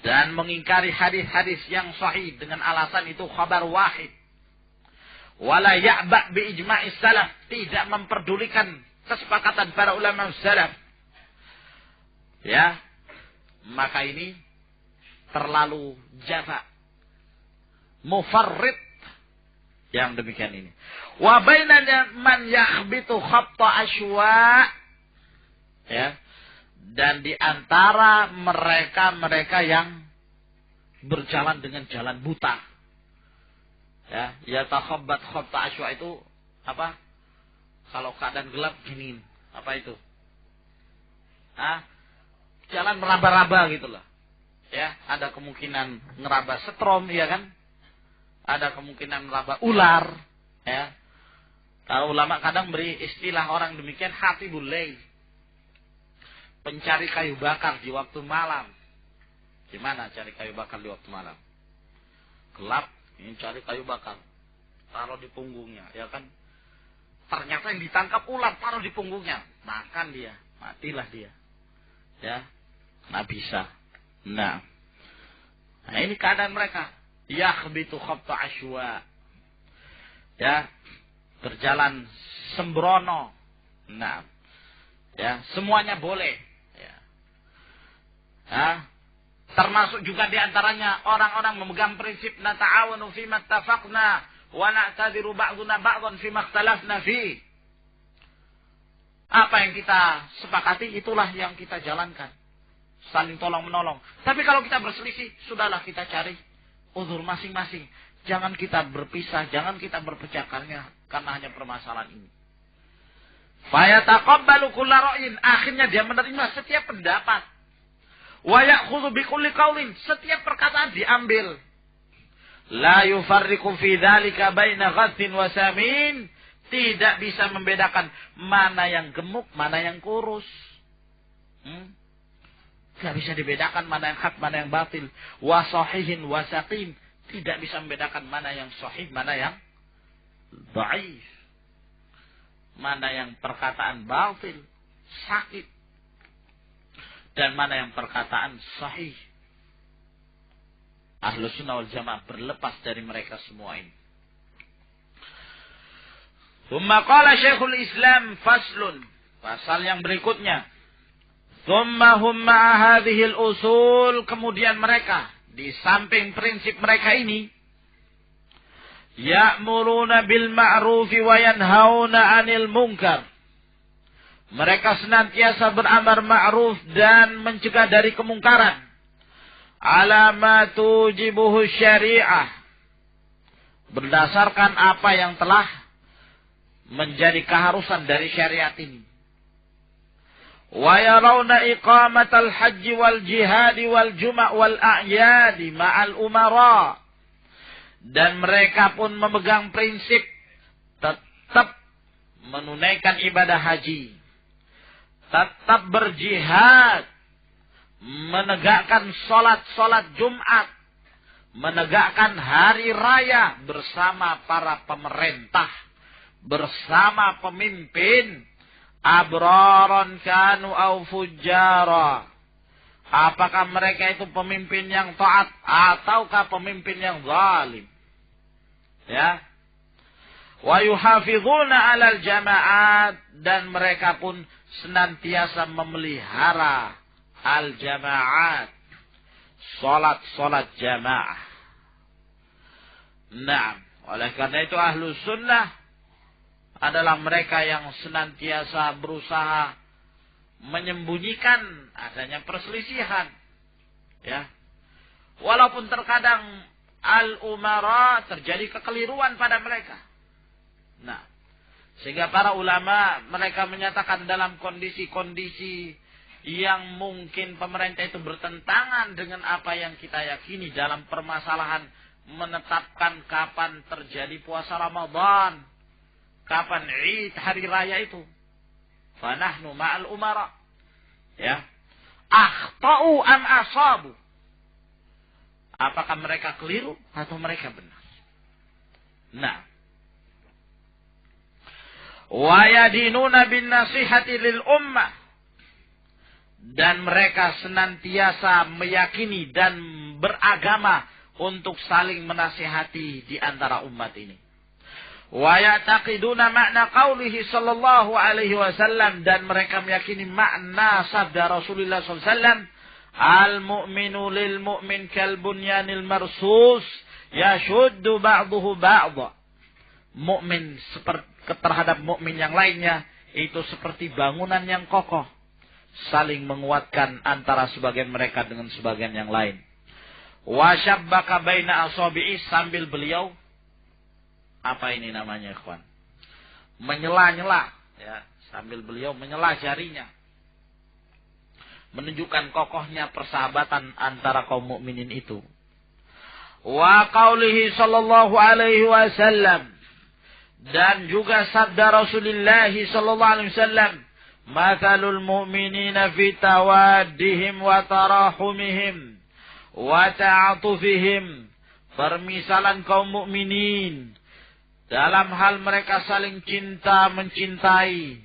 dan mengingkari hadis-hadis yang sahih dengan alasan itu khabar wahid. Wala ya'ba' bi ijma'is salaf, tidak memperdulikan kesepakatan para ulama salaf. Ya, maka ini terlalu jafa, mufarrid yang demikian ini. Wa bainana man yakhbitu khabta ashwa, ya, dan di antara mereka yang berjalan dengan jalan buta. Ya, yatakhabbat khabta ashwa itu apa? Kalau keadaan gelap gini, apa itu? Jalan meraba-raba gitu loh. Ya, ada kemungkinan ngeraba setrom, ya kan? Ada kemungkinan ngeraba ular, ya. Kalau ulama kadang beri istilah orang demikian hatibul lail. Pencari kayu bakar di waktu malam. Gimana cari kayu bakar di waktu malam? Gelap, ini cari kayu bakar. Taruh di punggungnya, ya kan? Ternyata yang ditangkap ular, taruh di punggungnya. Makan dia, matilah dia. Ya, nggak bisa. Nah, ini keadaan mereka. Yakhbitu khabta ashwa. Ya, berjalan sembrono. Nah, ya, semuanya boleh. Termasuk juga diantaranya orang-orang memegang prinsip nata'awanu fima ittafaqna wa na'tadiru ba'duna ba'dhan fima ikhtalafna fi. Apa yang kita sepakati itulah yang kita jalankan. Saling tolong menolong. Tapi kalau kita berselisih, sudahlah kita cari uzur masing-masing. Jangan kita berpisah, jangan kita berpecah karena hanya permasalahan ini. Fayataqabbalu kulla ra'yin, akhirnya dia menerima setiap pendapat. Wa ya'khudhu bi kulli qaulin, setiap perkataan diambil. La yufarriqu fi dzalika baina ghadhin wa samin, tidak bisa membedakan mana yang gemuk, mana yang kurus. Tidak bisa dibedakan mana yang hak, mana yang batil. Wa sahihin wa saqim, tidak bisa membedakan mana yang sahih, mana yang dhaif. Mana yang perkataan batil, sakit. Dan mana yang perkataan sahih. Ahlus Sunnah wal Jamaah berlepas dari mereka semua ini. Tsumma qala Syekhul Islam faslun. Pasal yang berikutnya. Tsumma hum ma'a hadhil usul. Kemudian mereka, di samping prinsip mereka ini, ya'muruna bil ma'rufi wa yanhauna 'anil munkar. Mereka senantiasa beramar ma'ruf dan mencegah dari kemungkaran. Ala ma tujibuhu syariah. Berdasarkan apa yang telah menjadi keharusan dari syariat ini. Wa yarawna iqamatal haji wal jihadi wal juma' wal a'yadi ma'al umara. Dan mereka pun memegang prinsip tetap menunaikan ibadah haji, tetap berjihad, menegakkan sholat-sholat Jumat, menegakkan hari raya bersama para pemerintah, bersama pemimpin, abraran kanu au fujjara. Apakah mereka itu pemimpin yang taat ataukah pemimpin yang zalim? Ya. Wa yuhafizuna 'alal jama'at, dan mereka pun senantiasa memelihara al-jama'at, salat jamaah. Nah, oleh karena itu Ahlus Sunnah adalah mereka yang senantiasa berusaha menyembunyikan adanya perselisihan. Ya. Walaupun terkadang al-umara terjadi kekeliruan pada mereka. Nah, sehingga para ulama mereka menyatakan dalam kondisi-kondisi yang mungkin pemerintah itu bertentangan dengan apa yang kita yakini dalam permasalahan menetapkan kapan terjadi puasa Ramadan, kapan Id, hari raya itu. Fanahnu ma'al umara. Ya. Akhta'u am asabu. Apakah mereka keliru atau mereka benar? Nah. Wa yadinuna bin nasihati lil ummah. Dan mereka senantiasa meyakini dan beragama untuk saling menasihati di antara umat ini. Wa ya'taqiduna makna qaulihi sallallahu alaihi wasallam, dan mereka meyakini makna sabda Rasulullah sallallahu alaihi wasallam, al-mu'minu lil mu'min kal bunyanil marsus yashuddu ba'dahu ba'dha. Mukmin terhadap mukmin yang lainnya itu seperti bangunan yang kokoh, saling menguatkan antara sebagian mereka dengan sebagian yang lain. Wa syabbaka baina asabi'i, sambil beliau apa ini namanya, ikhwan? Menyela-nyela, ya, sambil beliau menyela jarinya. Menunjukkan kokohnya persahabatan antara kaum mukminin itu. Wa qaulihi sallallahu alaihi wasallam, dan juga sabda Rasulullah sallallahu alaihi wasallam, mathalul mu'minina fi tawaddihim wa tarahumihim wa ta'atufihim, permisalan kaum mukminin dalam hal mereka saling cinta mencintai,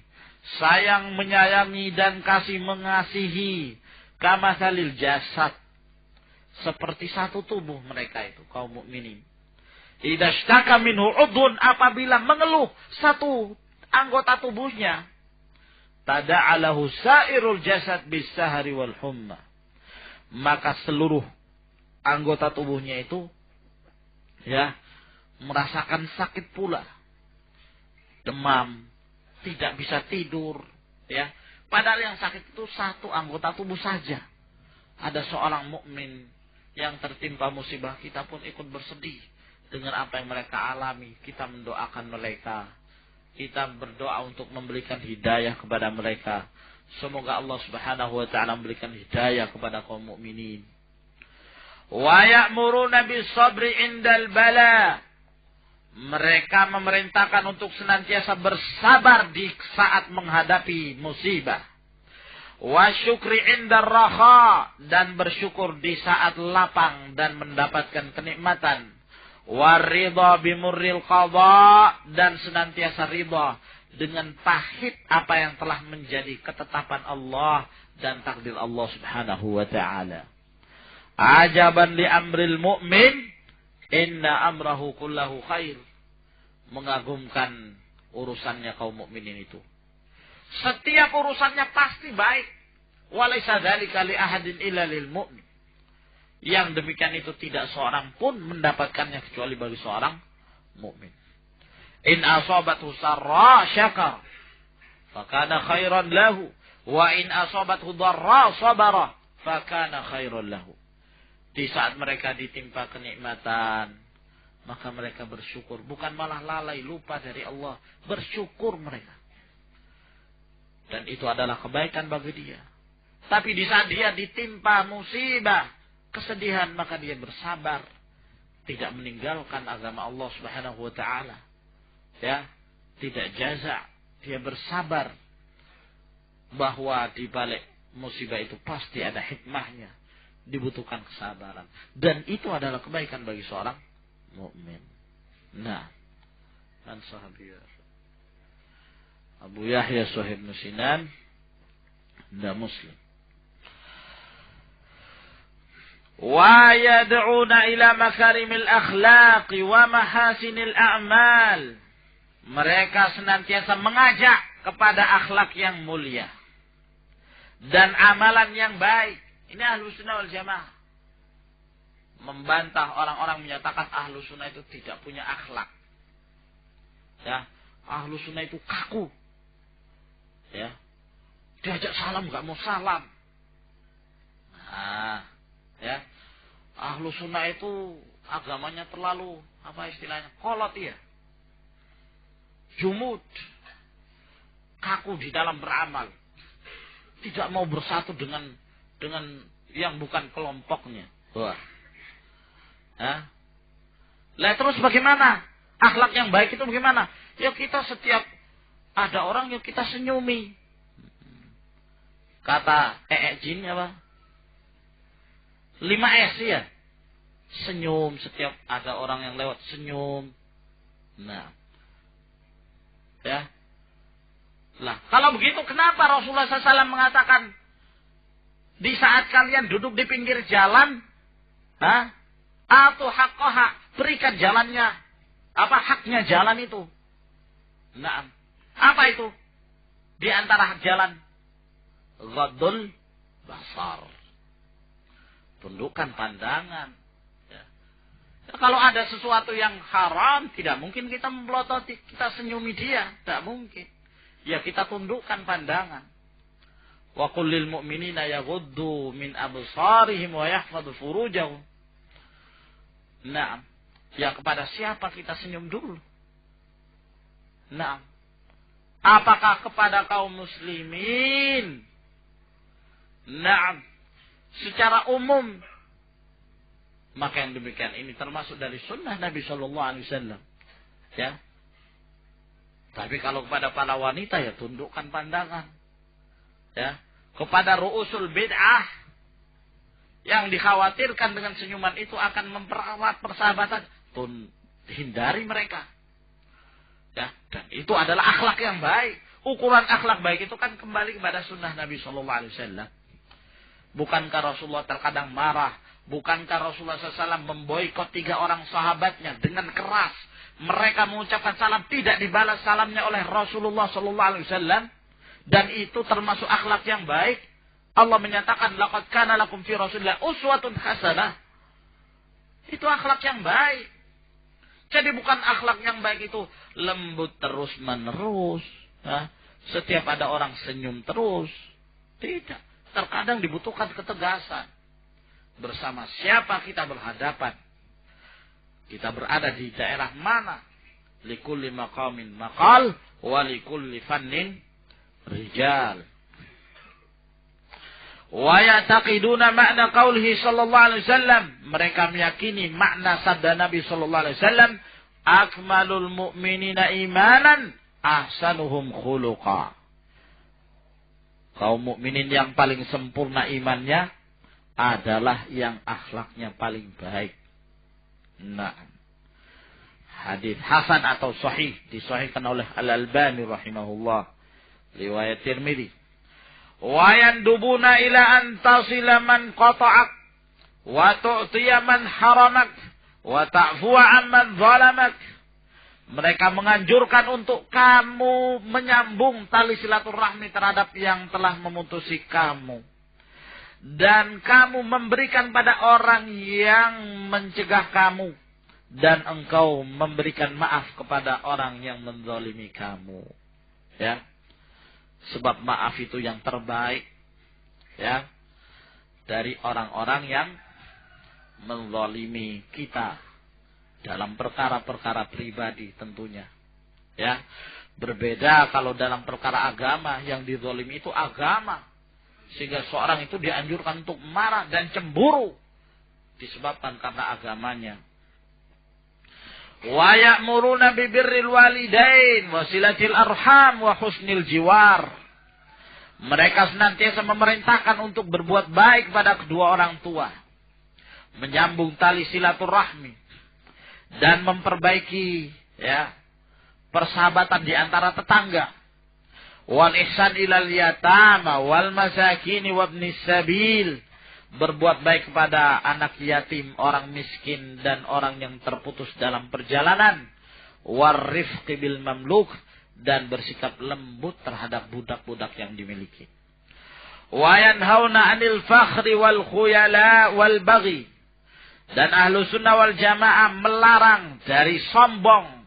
sayang menyayangi dan kasih mengasihi, kamatsalil jasad, seperti satu tubuh mereka itu kaum mukminin. Idza ishtaka minhu udhun, apabila mengeluh satu anggota tubuhnya, tada'alahu sairul jasad bis-sahari wal humma, maka seluruh anggota tubuhnya itu ya merasakan sakit pula, demam, tidak bisa tidur, ya. Padahal yang sakit itu satu anggota tubuh saja. Ada seorang mukmin yang tertimpa musibah, kita pun ikut bersedih dengan apa yang mereka alami. Kita mendoakan mereka, kita berdoa untuk memberikan hidayah kepada mereka. Semoga Allah Subhanahu wa taala memberikan hidayah kepada kaum mukminin. Wa ya'muruna bis sabri indal bala, mereka memerintahkan untuk senantiasa bersabar di saat menghadapi musibah. Wa syukri indar raha, dan bersyukur di saat lapang dan mendapatkan kenikmatan. Wa ridha bimurril qadha, dan senantiasa ridha dengan pahit apa yang telah menjadi ketetapan Allah dan takdir Allah Subhanahu wa taala. Ajaban li amril mu'min, inna amrahu kullahu khair. Mengagumkan urusannya kaum mukminin itu. Setiap urusannya pasti baik. Walaysa dzalika li ahadin illa lil mu'min. Yang demikian itu tidak seorang pun mendapatkannya kecuali bagi seorang mukmin. In asabathu sarra syakar, fakana khairan lahu, wa in asabathu dharra sabara, fakana khairan lahu. Di saat mereka ditimpa kenikmatan, maka mereka bersyukur. Bukan malah lalai, lupa dari Allah. Bersyukur mereka. Dan itu adalah kebaikan bagi dia. Tapi di saat dia ditimpa musibah, kesedihan, maka dia bersabar. Tidak meninggalkan agama Allah Subhanahu wa ta'ala. Ya, tidak jaza. Dia bersabar. Bahwa di balik musibah itu pasti ada hikmahnya. dibutuhkan kesabaran. Dan itu adalah kebaikan bagi seorang mukmin. Nah, dan sahabat Abu Yahya Suhaib bin Sinan dan Muslim. Wa yad'una ila makarimil akhlaqi wa mahasinil a'mal. Mereka senantiasa mengajak kepada akhlak yang mulia dan amalan yang baik. Ini Ahlus Sunnah wal Jamaah. Membantah orang-orang menyatakan Ahlus Sunnah itu tidak punya akhlak. Ya, Ahlus Sunnah itu kaku. Ya. Diajak salam enggak mau salam. Nah, ya. Ahlus Sunnah itu agamanya terlalu apa istilahnya? Kolot ya. Jumud. Kaku di dalam beramal. Tidak mau bersatu dengan yang bukan kelompoknya. Wah. Hah? Lah terus bagaimana? Akhlak yang baik itu bagaimana? Ya kita setiap ada orang yang kita senyumi. Kata Jin apa? 5S ya. Senyum setiap ada orang yang lewat senyum. Nah. Ya. Lah, kalau begitu kenapa Rasulullah SAW mengatakan di saat kalian duduk di pinggir jalan, atau haqqaha, berikan jalannya, haknya jalan itu. Nah, apa itu? Di antara hak jalan, ghaddul basar, tundukkan pandangan. Ya. Ya, kalau ada sesuatu yang haram, tidak mungkin kita melototi, kita senyumi dia, tidak mungkin. Ya kita tundukkan pandangan. Wa qul lil mu'minina yaghuddu min absarihim wa yahfadhu furujahum. Nah, ya kepada siapa kita senyum dulu? Nah, apakah kepada kaum muslimin? Nah, secara umum. Maka yang demikian ini termasuk dari sunnah Nabi Shallallahu Alaihi Wasallam. Ya. Tapi kalau kepada para wanita ya tundukkan pandangan. Ya, kepada ru'usul bid'ah yang dikhawatirkan dengan senyuman itu akan memperawat persahabatan, hindari mereka. Ya, dan itu adalah akhlak yang baik. Ukuran akhlak baik itu kan kembali kepada sunnah Nabi Shallallahu Alaihi Wasallam. Bukankah Rasulullah terkadang marah? Bukankah Rasulullah SAW memboikot 3 orang sahabatnya dengan keras? Mereka mengucapkan salam, tidak dibalas salamnya oleh Rasulullah SAW. Dan itu termasuk akhlak yang baik. Allah menyatakan, laqad kana lakum fi Rasulillah uswatun hasanah. Itu akhlak yang baik. Jadi bukan akhlak yang baik itu lembut terus menerus. Setiap ada orang senyum terus. Tidak. Terkadang dibutuhkan ketegasan. Bersama siapa kita berhadapan. Kita berada di daerah mana? Likulli maqamin maqal wa likulli fannin rijal. Wa yataqiduna makna qaulihi sallallahu alaihi wasallam. Mereka meyakini makna sabda Nabi sallallahu alaihi wasallam, akmalul mu'minina imanan ahsanuhum khuluqa. Kaum mukminin yang paling sempurna imannya adalah yang akhlaknya paling baik. Nah, hadis hasan atau sahih disahihkan oleh Al-Albani rahimahullah, riwayat Tirmidzi. Wa yandubuna ila an tasila man qata'ak wa tu'tiya man haramak wa ta'fuwa amman zalamak. Mereka menganjurkan untuk kamu menyambung tali silaturahmi terhadap yang telah memutusi kamu. Dan kamu memberikan pada orang yang mencegah kamu. Dan engkau memberikan maaf kepada orang yang menzalimi kamu. Ya. Sebab maaf itu yang terbaik. Ya. Dari orang-orang yang menzalimi kita. Dalam perkara-perkara pribadi tentunya. Ya. Berbeda kalau dalam perkara agama. Yang dizalimi itu agama. Sehingga seorang itu dianjurkan untuk marah dan cemburu. Disebabkan karena agamanya. Wa ya'muruna bibirril walidain wa silatil arham wa husnil jiwar. Mereka senantiasa memerintahkan untuk berbuat baik kepada kedua orang tua, menyambung tali silaturahmi, dan memperbaiki persahabatan di antara tetangga. Wal ihsan ilal yatama wal masakin wabnis sabil, berbuat baik kepada anak yatim, orang miskin, dan orang yang terputus dalam perjalanan. Warifqi bil mamluk, dan bersikap lembut terhadap budak-budak yang dimiliki. Wa yanhauna 'anil fakhri wal khuyala wal baghi, dan ahlu sunnah wal jamaah melarang dari sombong,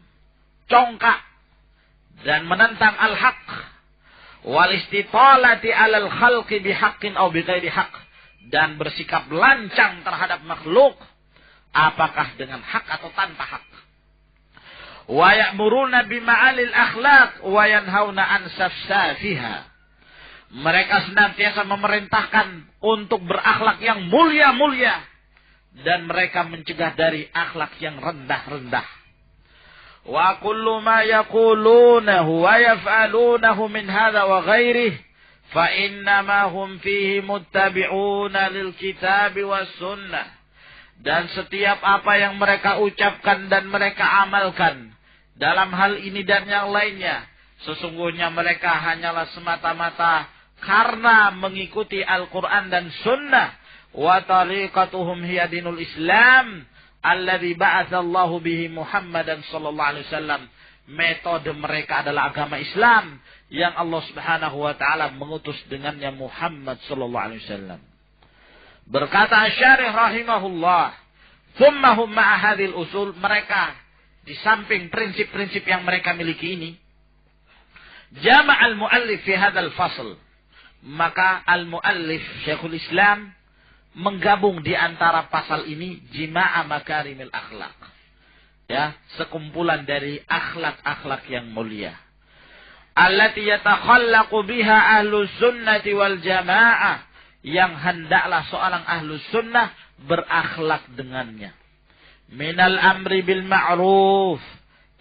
congkak, dan menentang al-haq. Wal istitalati 'alal khalqi bihaqqin aw bighairi haqq, dan bersikap lancang terhadap makhluk, apakah dengan hak atau tanpa hak. Wa ya'muruna bima'alil akhlaq wa yanhauna 'an safsafiha. Mereka senantiasa memerintahkan untuk berakhlak yang mulia-mulia, dan mereka mencegah dari akhlak yang rendah-rendah. Wa kullu ma yaqulunahu wa yaf'alunahu min hadha wa ghairihi fa innama hum fihi muttabi'una lil kitabi was sunnah. Dan setiap apa yang mereka ucapkan dan mereka amalkan dalam hal ini dan yang lainnya, sesungguhnya mereka hanyalah semata-mata karena mengikuti Al-Quran dan Sunnah. Wa tariqatuhum hiya dinul Islam alladhi ba'athallahu bihi Muhammadan sallallahu alaihi wasallam. Metode mereka adalah agama Islam yang Allah Subhanahu wa taala mengutus dengannya Muhammad sallallahu alaihi wasallam. Berkata Asy-Syarih rahimahullah, "Tsumma hum ma'a hadhil usul," mereka di samping prinsip-prinsip yang mereka miliki ini, jama'al muallif fi hadzal fasl, maka al-muallif Syekhul Islam menggabung di antara pasal ini jima'a makarimil akhlak. Sekumpulan dari akhlak-akhlak yang mulia. Allati yatakhallaqu biha ahlus sunnati wal jamaah, yang hendaklah seorang ahlus sunnah berakhlak dengannya. Minal amri bil ma'ruf,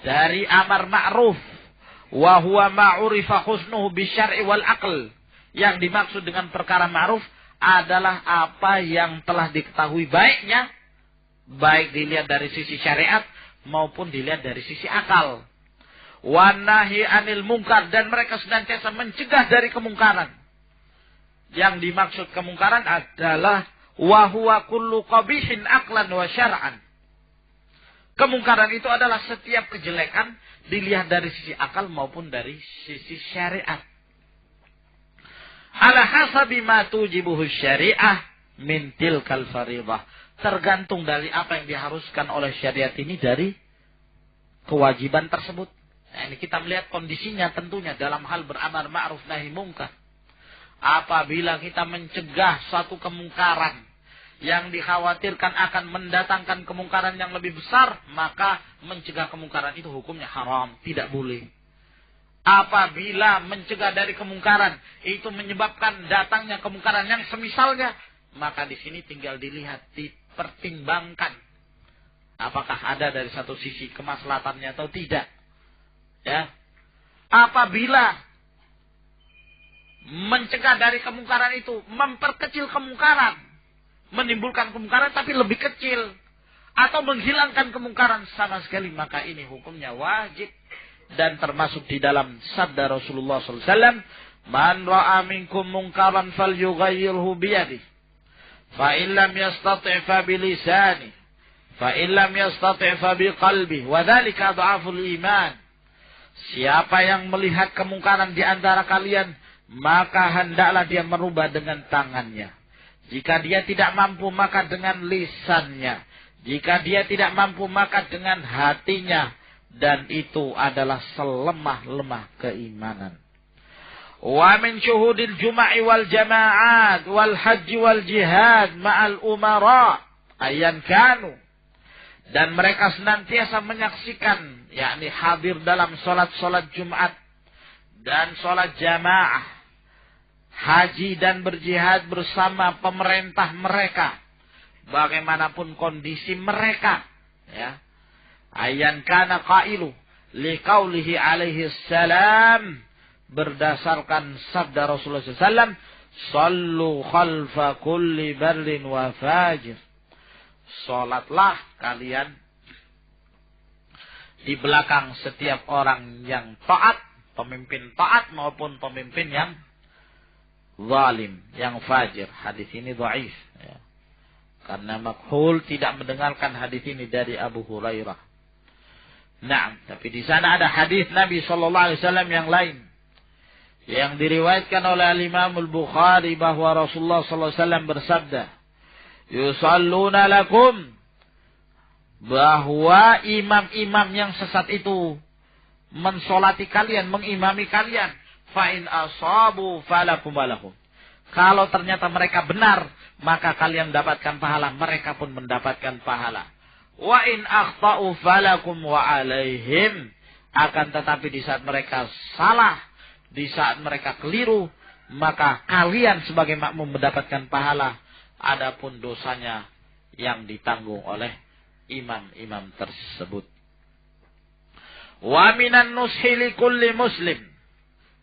dari amar ma'ruf. Wa huwa ma'urifa husnuhu bisyar'i wal aql, yang dimaksud dengan perkara ma'ruf adalah apa yang telah diketahui baiknya, baik dilihat dari sisi syariat maupun dilihat dari sisi akal. Wa nahi anil munkar, dan mereka senantiasa mencegah dari kemungkaran. Yang dimaksud kemungkaran adalah wa huwa kullu qabihin aqlan wa syar'an. Kemungkaran itu adalah setiap kejelekan dilihat dari sisi akal maupun dari sisi syariat. Ala hasabi ma tujibuhu syariah min tilkal fariḍah. Tergantung dari apa yang diharuskan oleh syariat ini dari kewajiban tersebut. Nah, ini kita melihat kondisinya tentunya dalam hal beramar ma'ruf nahi mungkar. Apabila kita mencegah suatu kemungkaran yang dikhawatirkan akan mendatangkan kemungkaran yang lebih besar, maka mencegah kemungkaran itu hukumnya haram, tidak boleh. Apabila mencegah dari kemungkaran itu menyebabkan datangnya kemungkaran yang semisalnya, maka di sini tinggal dilihat, dipertimbangkan apakah ada dari satu sisi kemaslahatannya atau tidak. Apabila mencegah dari kemungkaran itu memperkecil kemungkaran, menimbulkan kemungkaran tapi lebih kecil, atau menghilangkan kemungkaran sama sekali, maka ini hukumnya wajib. Dan termasuk di dalam sabda Rasulullah SAW, "Man ra'a minkum munkaran falyughayyirhu biyadihi, fa in lam yastati' fa bilisanihi, fa in lam yastati' fa biqalbihi, wa dzalika dha'ful iman." Siapa yang melihat kemungkaran di antara kalian, maka hendaklah dia merubah dengan tangannya. Jika dia tidak mampu, maka dengan lisannya. Jika dia tidak mampu, maka dengan hatinya. Dan itu adalah selemah-lemah keimanan. Wa min syuhudil juma'i wal jama'at wal haji wal jihad ma'al umara ayan kanu. Dan mereka senantiasa menyaksikan, yakni hadir dalam solat-solat Jumat dan solat jamaah, haji dan berjihad bersama pemerintah mereka, bagaimanapun kondisi mereka. Ayan kana qailu liqaulihi alaihi salam berdasarkan sabda Rasulullah SAW, sallu khalfa kulli barrin wa fajir. Salatlah kalian di belakang setiap orang yang taat, pemimpin taat maupun pemimpin yang zalim, yang fajir. Hadis ini dhaif, ya. Karena Makhul tidak mendengarkan hadis ini dari Abu Hurairah. Nah, tapi di sana ada hadis Nabi SAW yang lain, yang diriwayatkan oleh Imam Al-Bukhari bahwa Rasulullah SAW bersabda, yusalluna lakum, bahwa imam-imam yang sesat itu mensolati kalian, mengimami kalian. Fa'in asabu falakum walahum. Kalau ternyata mereka benar, maka kalian mendapatkan pahala, mereka pun mendapatkan pahala. Wa in akhta'u falakum wa alaihim. Akan tetapi di saat mereka salah, di saat mereka keliru, maka kalian sebagai makmum mendapatkan pahala. Adapun dosanya yang ditanggung oleh imam-imam tersebut. Wa minan nushi li kulli muslim.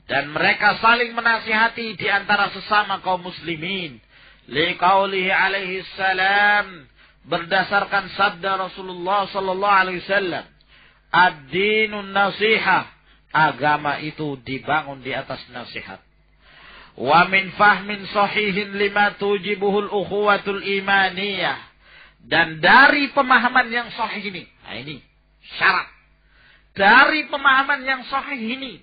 Dan mereka saling menasihati di antara sesama kaum muslimin. Liqaulihi alaihi salam, berdasarkan sabda Rasulullah sallallahu alaihi wasallam, ad-dinun nasihah, agama itu dibangun di atas nasihat. Wa min fahmin sahihin lima tujibuhul ukhuwatul imaniyah. Dan dari pemahaman yang sahih ini, nah ini syarat. Dari pemahaman yang sahih ini,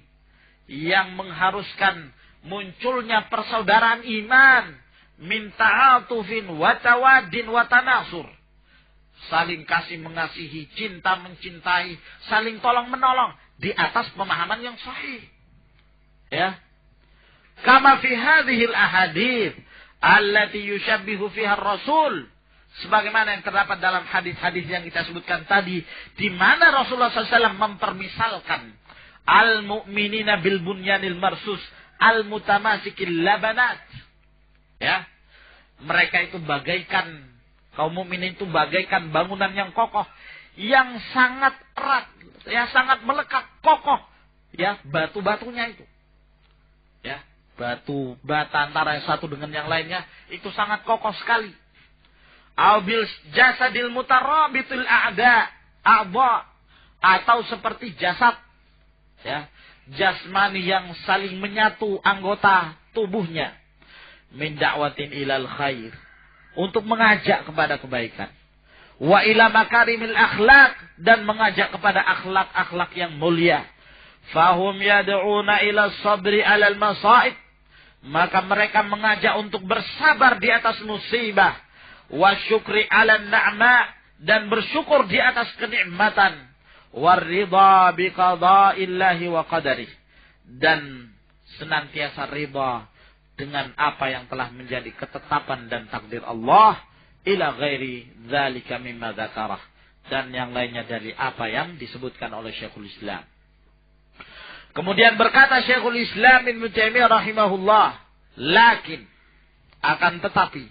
yang mengharuskan munculnya persaudaraan iman, min ta'atufin wa tawaddin wa tanasur. Saling kasih mengasihi, cinta mencintai, saling tolong menolong di atas pemahaman yang sahih. Ya. Kama fi hadhil ahadits allati yushabbihu fiha ar-rasul. Sebagaimana yang terdapat dalam hadis-hadis yang kita sebutkan tadi, di mana Rasulullah SAW mempermisalkan al-mu'minina bil bunyanil marsus al-mutamasikil labanat. Ya. Mereka itu bagaikan, kaum mukminin itu bagaikan bangunan yang kokoh, yang sangat erat, ya sangat melekat, kokoh. Ya, batu-batunya itu. Ya, batu bata antara yang satu dengan yang lainnya itu sangat kokoh sekali. Abil jasadil mutarabitul a'da, atau seperti jasad, ya, jasmani yang saling menyatu anggota tubuhnya, min da'watin ilal khair, untuk mengajak kepada kebaikan, wa ila makarimil akhlak, dan mengajak kepada akhlak-akhlak yang mulia. Fahum yad'una ila sabri alal masaib, maka mereka mengajak untuk bersabar di atas musibah, wa syukri ala na'ma, dan bersyukur di atas kenikmatan, waridha biqada'illahi wa qadarih, dan senantiasa ridha dengan apa yang telah menjadi ketetapan dan takdir Allah, ila ghairi dzalika mimma dzakarah, dan yang lainnya dari apa yang disebutkan oleh Syekhul Islam. Kemudian berkata Syekhul Islam Ibnu Taimiyah rahimahullah, lakin, akan tetapi,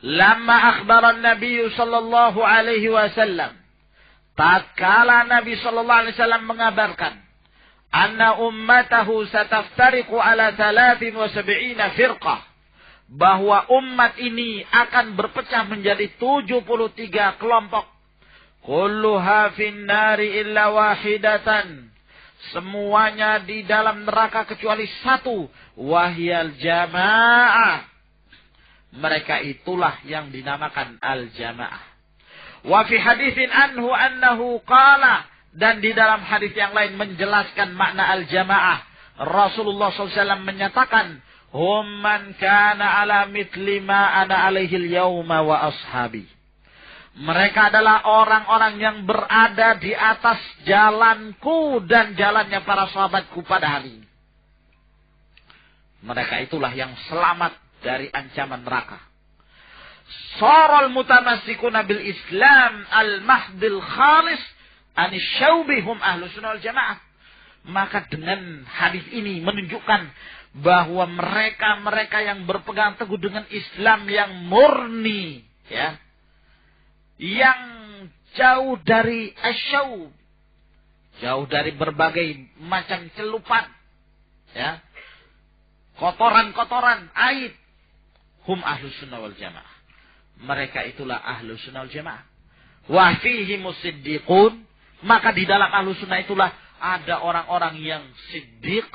lamma akhbaran Nabi sallallahu alaihi wasallam, tatkala Nabi sallallahu alaihi wasallam mengabarkan, anna ummatahu sataftariqu ala 73 firqah, bahwa umat ini akan berpecah menjadi 73 kelompok. Kulluha fin nari illa wahidatan, semuanya di dalam neraka kecuali satu, wahyal jamaah, mereka itulah yang dinamakan al-jamaah. Wa fi haditsin anhu annahu qala, dan di dalam hadis yang lain menjelaskan makna al-jamaah, Rasulullah SAW menyatakan, hum man kana ala mithli ma ana alaihi al-yawma wa ashabi. Mereka adalah orang-orang yang berada di atas jalanku dan jalannya para sahabatku pada hari ini. Mereka itulah yang selamat dari ancaman neraka. Saral mutamassikuna bil Islam al-mahdil khalis anisyawbihum ahlu sunnah wal jamaah. Maka dengan hadis ini menunjukkan bahwa mereka yang berpegang teguh dengan Islam yang murni, ya, yang jauh dari asyawb, jauh dari berbagai macam celupan, ya, kotoran-kotoran, aib. Hum ahlus sunnah wal jamaah. Mereka itulah ahlus sunnah wal jamaah. Wa fihimus siddiqun. Maka di dalam ahlus sunnah itulah ada orang-orang yang siddiq,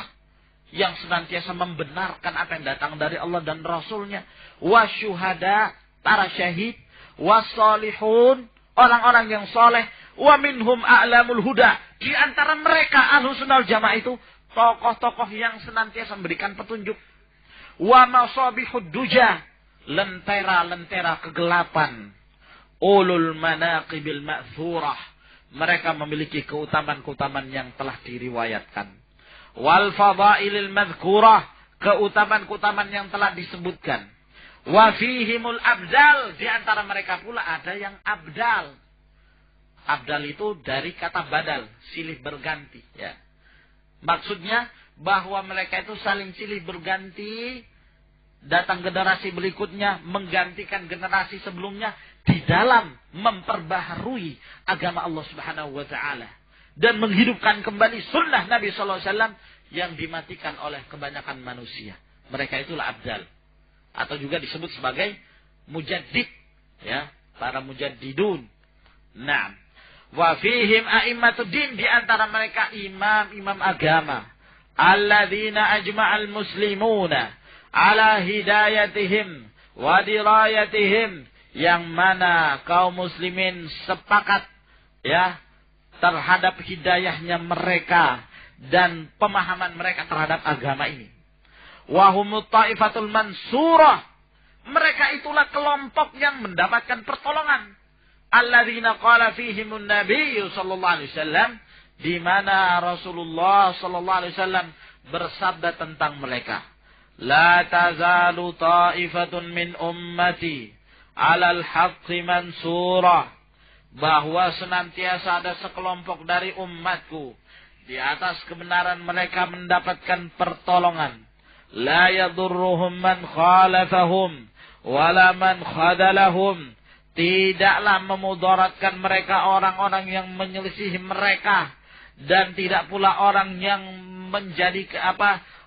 yang senantiasa membenarkan apa yang datang dari Allah dan Rasulnya. Wa syuhada, para syahid. Wa salihun, orang-orang yang soleh. Wa minhum a'lamul huda. Di antara mereka ahlus sunnah wal jamaah itu tokoh-tokoh yang senantiasa memberikan petunjuk. Wa masabihud duja, lentera-lentera kegelapan. Ulul manaqibil ma'thurah, mereka memiliki keutamaan-keutamaan yang telah diriwayatkan. Wal fadailil madhkurah, keutamaan-keutamaan yang telah disebutkan. Wa fihimul abdal, di antara mereka pula ada yang abdal. Abdal itu dari kata badal, silih berganti, ya. Maksudnya bahwa mereka itu saling silih berganti, datang generasi berikutnya menggantikan generasi sebelumnya di dalam memperbaharui agama Allah Subhanahu wa taala dan menghidupkan kembali sunnah Nabi sallallahu alaihi wasallam yang dimatikan oleh kebanyakan manusia. Mereka itulah abdal, atau juga disebut sebagai mujaddid, ya, para mujaddidun. Naam. Wa fihim a'immatud-din, di antara mereka imam-imam agama. Alladzina ajma'al muslimuna ala hidayatihim wa dirayatihim, yang mana kaum muslimin sepakat, ya, terhadap hidayahnya mereka dan pemahaman mereka terhadap agama ini. Wa humut ta'ifatul mansurah, mereka itulah kelompok yang mendapatkan pertolongan. Alladzina qala fihimun nabiyyu sallallahu alaihi wasallam, di mana Rasulullah sallallahu alaihi wasallam bersabda tentang mereka. La tazalu ta'ifatun min ummati 'alal haqqi mansura, bahwa senantiasa ada sekelompok dari umatku di atas kebenaran mereka mendapatkan pertolongan. La yadurruhum man khalafahum wala man khadalahum, tidaklah memudaratkan mereka orang-orang yang menyelisihi mereka, dan tidak pula orang yang menjadi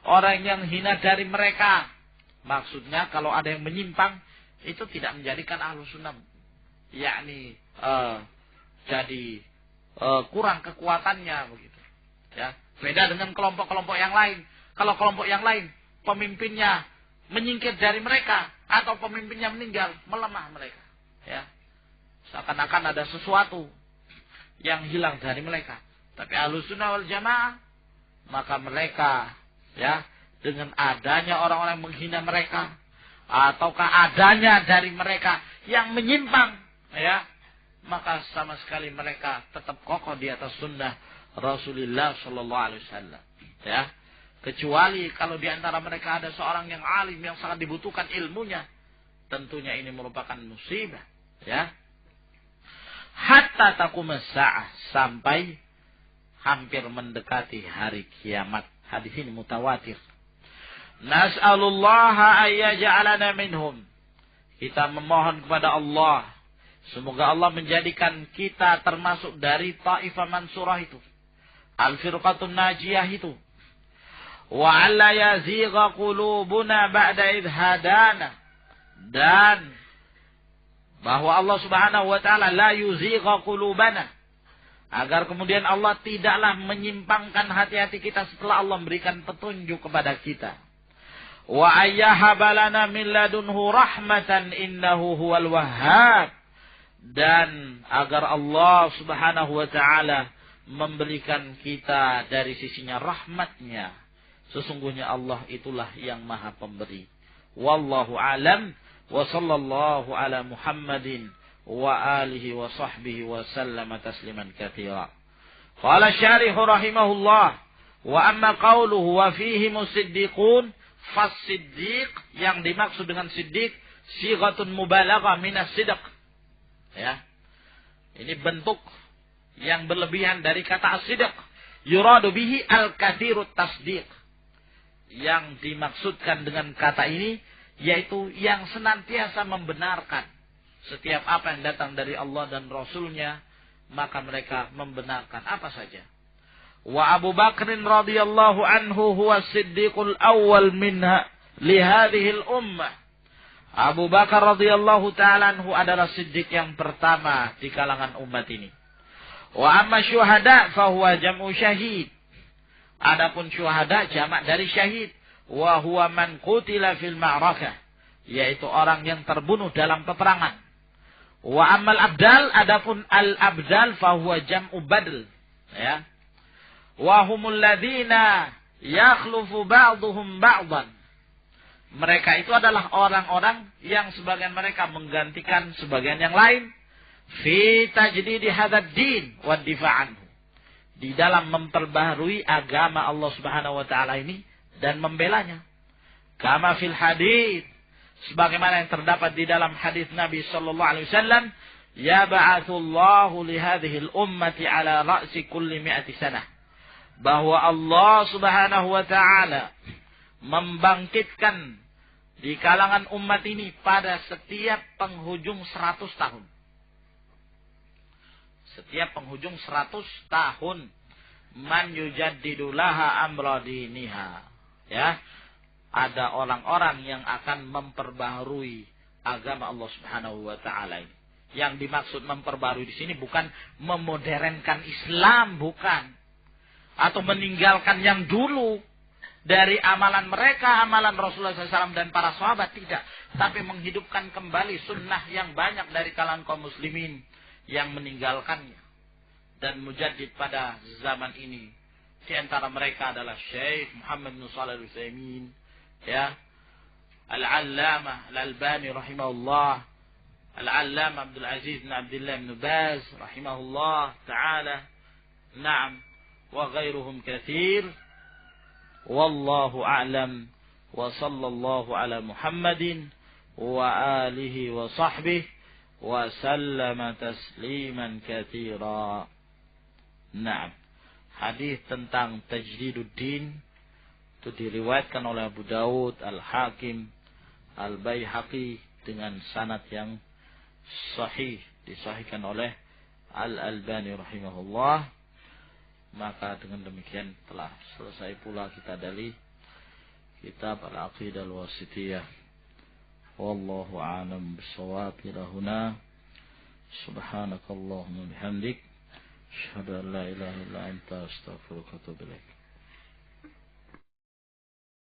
orang yang hina dari mereka. Maksudnya kalau ada yang menyimpang, itu tidak menjadikan ahlus sunnah, yakni jadi kurang kekuatannya begitu. Ya, beda dengan kelompok-kelompok yang lain. Kalau kelompok yang lain pemimpinnya menyingkir dari mereka atau pemimpinnya meninggal, melemah mereka. Ya, seakan-akan ada sesuatu yang hilang dari mereka. Tapi ahlus sunnah wal jamaah, maka mereka, ya, dengan adanya orang-orang yang menghina mereka, ataukah adanya dari mereka yang menyimpang, ya, maka sama sekali mereka tetap kokoh di atas sunnah Rasulullah sallallahu alaihi wasallam, ya. Kecuali kalau di antara mereka ada seorang yang alim yang sangat dibutuhkan ilmunya, tentunya ini merupakan musibah, ya. Hatta taqumus sa'ah, sampai hampir mendekati hari kiamat. Hadis ini mutawatir. Nas'alullaha ayyaj'alana minhum. Kita memohon kepada Allah, semoga Allah menjadikan kita termasuk dari Taifah Mansurah itu, Al-Firqatun Najiyah itu. Wa alla yazigha qulubuna ba'da idh hadana, dan bahwa Allah Subhanahu wa taala la yuzigha qulubana, agar kemudian Allah tidaklah menyimpangkan hati-hati kita setelah Allah memberikan petunjuk kepada kita. Wa ayyahabalana min ladunhu rahmatan innahu huwal wahhab, dan agar Allah Subhanahu wa taala memberikan kita dari sisinya rahmatnya, sesungguhnya Allah itulah yang maha pemberi. Wallahu alam, wa sallallahu ala Muhammadin wa alihi wa sahbihi wa sallama tasliman katsira. Qala syarih rahimahullah, wa amma qawluhu wa fihim siddiqun, fas-siddiq, yang dimaksud dengan siddiq sighatun mubalaghah minas sidq, ya. Ini bentuk yang berlebihan dari kata as-sidq. Yuradu bihi al-kathirut tasdiq. Yang dimaksudkan dengan kata ini yaitu yang senantiasa membenarkan setiap apa yang datang dari Allah dan Rasulnya, maka mereka membenarkan apa saja. Wa Abu Bakr radhiyallahu anhu huwa as-siddiqul awwal minha li hadhihi al-ummah. Abu Bakar radhiyallahu ta'ala anhu adalah siddiq yang pertama di kalangan umat ini. Wa amma syuhada fahuwa jam'u syahid. Adapun syuhada jamak dari syahid. Wa huwa man qutila fil ma'rakah, yaitu orang yang terbunuh dalam peperangan. Wa ammal abdal, adapun al-abdal fahuwa jam'u badl, ya. Wa humul ladzina yakhlufu ba'dhum ba'dhan. Mereka itu adalah orang-orang yang sebagian mereka menggantikan sebagian yang lain fi tajdidi hadzal din wa difa' anhu, di dalam memperbaharui agama Allah Subhanahu wa taala ini dan membelanya. Kama fil hadits, sebagaimana yang terdapat di dalam hadis Nabi sallallahu alaihi wasallam, ya ba'atsullahu li hadhihi al-ummati ala ra'si kulli mi'ati sanah, bahwa Allah Subhanahu wa taala membangkitkan di kalangan umat ini pada setiap penghujung 100 tahun. Setiap penghujung 100 tahun. Man yujaddidu laha amra diniha. Ya. Ada orang-orang yang akan memperbaharui agama Allah Subhanahu wa taala ini. Yang dimaksud memperbaharui di sini bukan memodernkan Islam, bukan. Atau meninggalkan yang dulu dari amalan mereka, amalan Rasulullah SAW dan para sahabat, tidak. Tapi menghidupkan kembali sunnah yang banyak dari kalangan kaum muslimin yang meninggalkannya. Dan mujaddid pada zaman ini, di antara mereka adalah Syekh Muhammad bin Shalih Al-Utsaimin, ya, Al-Allamah Al-Albani rahimahullah, Al-Allamah Abdul Aziz bin Abdullah bin Baz rahimahullah ta'ala, na'am, wa ghairuhum katsir. Wallahu a'lam, wa sallallahu ala Muhammadin wa alihi wa sahbihi wa sallama tasliman katsira. Naam. Hadis tentang tajdiduddin itu diriwayatkan oleh Abu Daud, Al-Hakim, Al-Baihaqi dengan sanad yang sahih, disahihkan oleh Al-Albani rahimahullah. Maka dengan demikian telah selesai pula kita dari kitab Al-Aqidah Al-Wasithiyah. Wallahu a'lam bissawab. Ila huna subhanakallahumma bihamdik asyhadu an la ilaha illa anta astaghfiruka wa atubu ilaik.